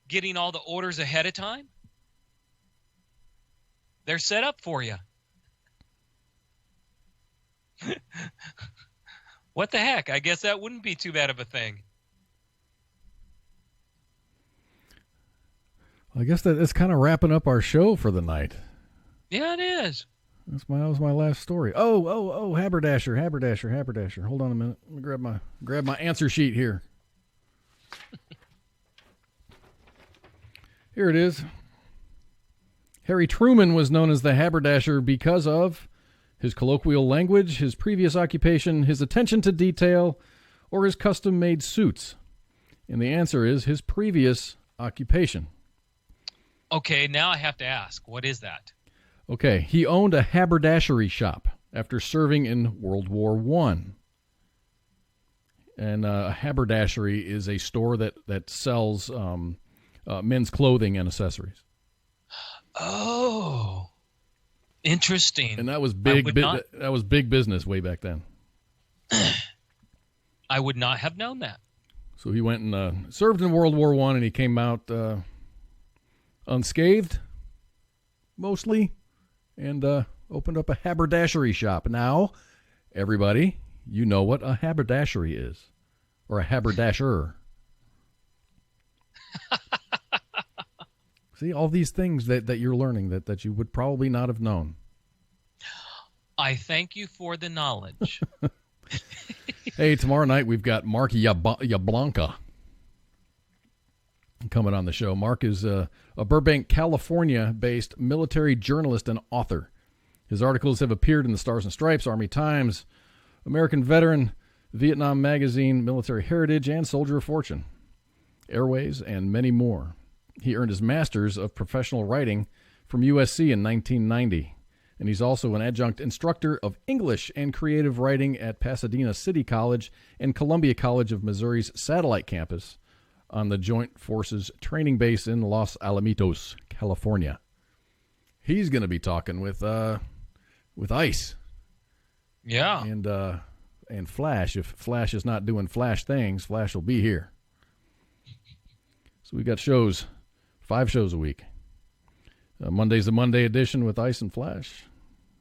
getting all the orders ahead of time. They're set up for you. What the heck? I guess that wouldn't be too bad of a thing. I guess that's kind of wrapping up our show for the night. Yeah, it is. That was my last story. Oh, haberdasher. Hold on a minute. Let me grab my answer sheet here. Here it is. Harry Truman was known as the haberdasher because of his colloquial language, his previous occupation, his attention to detail, or his custom-made suits. And the answer is his previous occupation. Okay, now I have to ask, what is that? Okay, he owned a haberdashery shop after serving in World War I. And a haberdashery is a store that sells men's clothing and accessories. Oh, interesting. And that was that was big business way back then. I would not have known that. So he went and served in World War I, and he came out unscathed, mostly, and opened up a haberdashery shop. Now, everybody, you know what a haberdashery is, or a haberdasher. See, all these things that you're learning that you would probably not have known. I thank you for the knowledge. Hey, tomorrow night we've got Mark Yablanca coming on the show. Mark is a Burbank, California-based military journalist and author. His articles have appeared in the Stars and Stripes, Army Times, American Veteran, Vietnam Magazine, Military Heritage, and Soldier of Fortune, Airways, and many more. He earned his Master's of Professional Writing from USC in 1990, and he's also an adjunct instructor of English and creative writing at Pasadena City College and Columbia College of Missouri's Satellite Campus on the Joint Forces Training Base in Los Alamitos, California. He's going to be talking with ICE. Yeah. And Flash. If Flash is not doing Flash things, Flash will be here. So we got 5 shows a week. Monday's the Monday edition with Ice and Flash.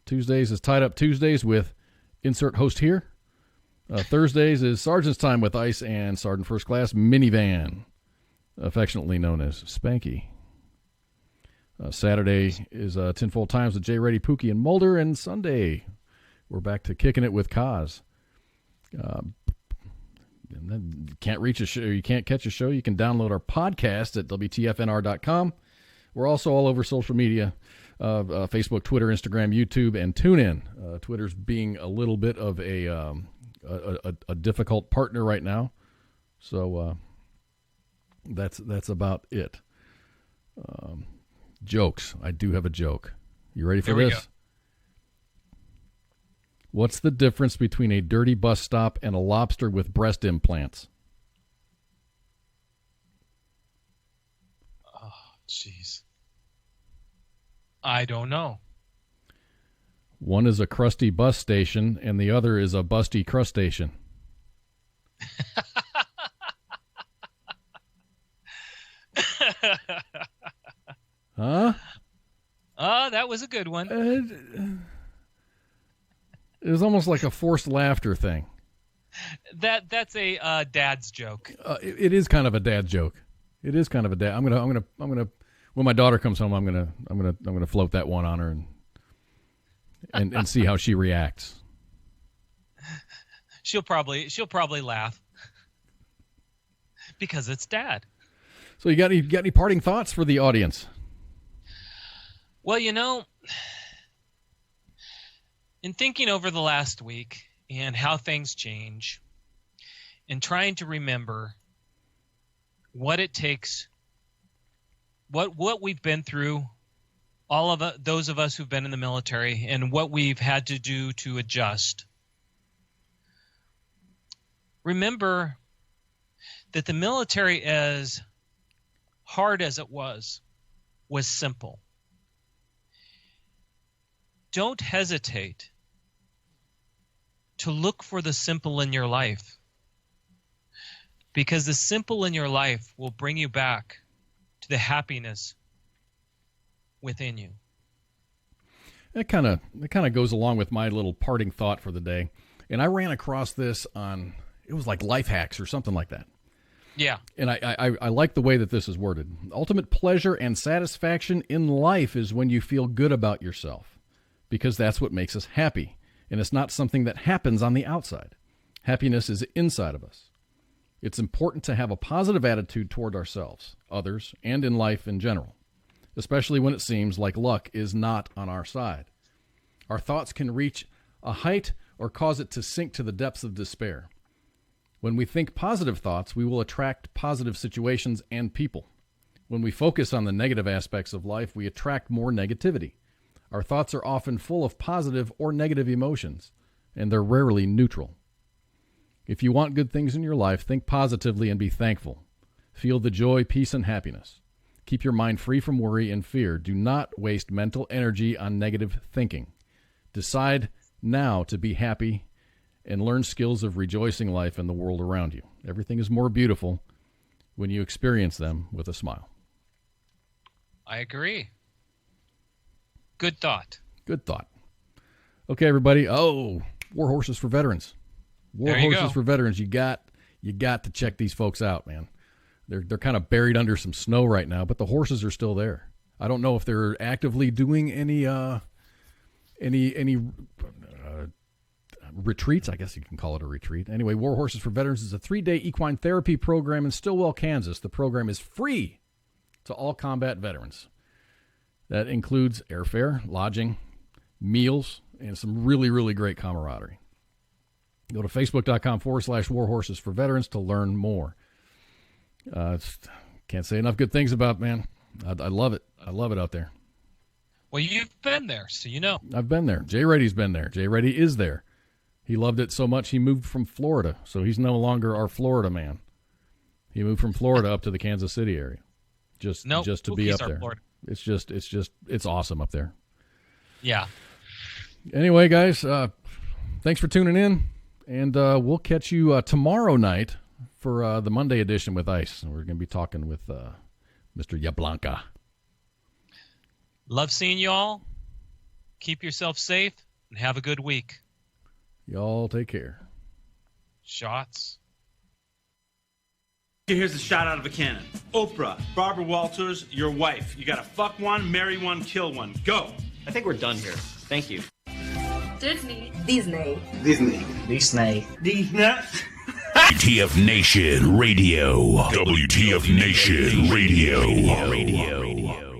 Tuesdays is Tied Up Tuesdays with insert host here. Thursdays is Sergeant's Time with Ice and Sergeant First Class Minivan, affectionately known as Spanky. Saturday is Tinfoil Times with Jay Reddy, Pookie, and Mulder. And Sunday, we're back to Kicking It with Kaz. And then you can't reach a show, you can't catch a show, you can download our podcast at WTFNR.com. We're also all over social media, Facebook, Twitter, Instagram, YouTube, and TuneIn. Twitter's being a little bit of a difficult partner right now. So that's about it. Jokes. I do have a joke. You ready for this? Go. What's the difference between a dirty bus stop and a lobster with breast implants? Oh, jeez. I don't know. One is a crusty bus station, and the other is a busty crustacean. Huh? That was a good one. It was almost like a forced laughter thing. That's a dad's joke. It is kind of a dad joke. It is kind of a dad. I'm gonna. When my daughter comes home, I'm gonna float that one on her and see how she reacts. She'll probably laugh because it's dad. So you got any parting thoughts for the audience? Well, in thinking over the last week and how things change and trying to remember what it takes, what we've been through, all of those of us who've been in the military, and what we've had to do to adjust. Remember that the military, as hard as it was simple. Don't hesitate to look for the simple in your life, because the simple in your life will bring you back to the happiness within you. It kind of goes along with my little parting thought for the day. And I ran across this on, it was like Life Hacks or something like that. Yeah. And I like the way that this is worded. Ultimate pleasure and satisfaction in life is when you feel good about yourself, because that's what makes us happy. And it's not something that happens on the outside. Happiness is inside of us. It's important to have a positive attitude toward ourselves, others, and in life in general, especially when it seems like luck is not on our side. Our thoughts can reach a height or cause it to sink to the depths of despair. When we think positive thoughts, we will attract positive situations and people. When we focus on the negative aspects of life, we attract more negativity. Our thoughts are often full of positive or negative emotions, and they're rarely neutral. If you want good things in your life, think positively and be thankful. Feel the joy, peace, and happiness. Keep your mind free from worry and fear. Do not waste mental energy on negative thinking. Decide now to be happy and learn skills of rejoicing life and the world around you. Everything is more beautiful when you experience them with a smile. I agree. Good thought. Good thought. Okay, everybody. Oh, War Horses for Veterans. War Horses for Veterans. You got to check these folks out, man. They're kind of buried under some snow right now, but the horses are still there. I don't know if they're actively doing any retreats. I guess you can call it a retreat. Anyway, War Horses for Veterans is a 3-day equine therapy program in Stillwell, Kansas. The program is free to all combat veterans. That includes airfare, lodging, meals, and some really, really great camaraderie. Go to facebook.com/War Horses for Veterans to learn more. Can't say enough good things about it, man. I love it. I love it out there. Well, you've been there, so you know. I've been there. Jay Reddy's been there. Jay Reddy is there. He loved it so much he moved from Florida, so he's no longer our Florida man. He moved from Florida up to the Kansas City area, just to be up there. Florida. It's awesome up there. Yeah. Anyway, guys, thanks for tuning in, and we'll catch you tomorrow night for the Monday edition with Ice. We're going to be talking with Mr. Yablanca. Love seeing you all. Keep yourself safe and have a good week. Y'all take care. Shots. Here's a shot out of a cannon. Oprah, Barbara Walters, your wife. You gotta fuck one, marry one, kill one. Go. I think we're done here. Thank you. Disney. WTF Nation Radio. WTF Nation Radio.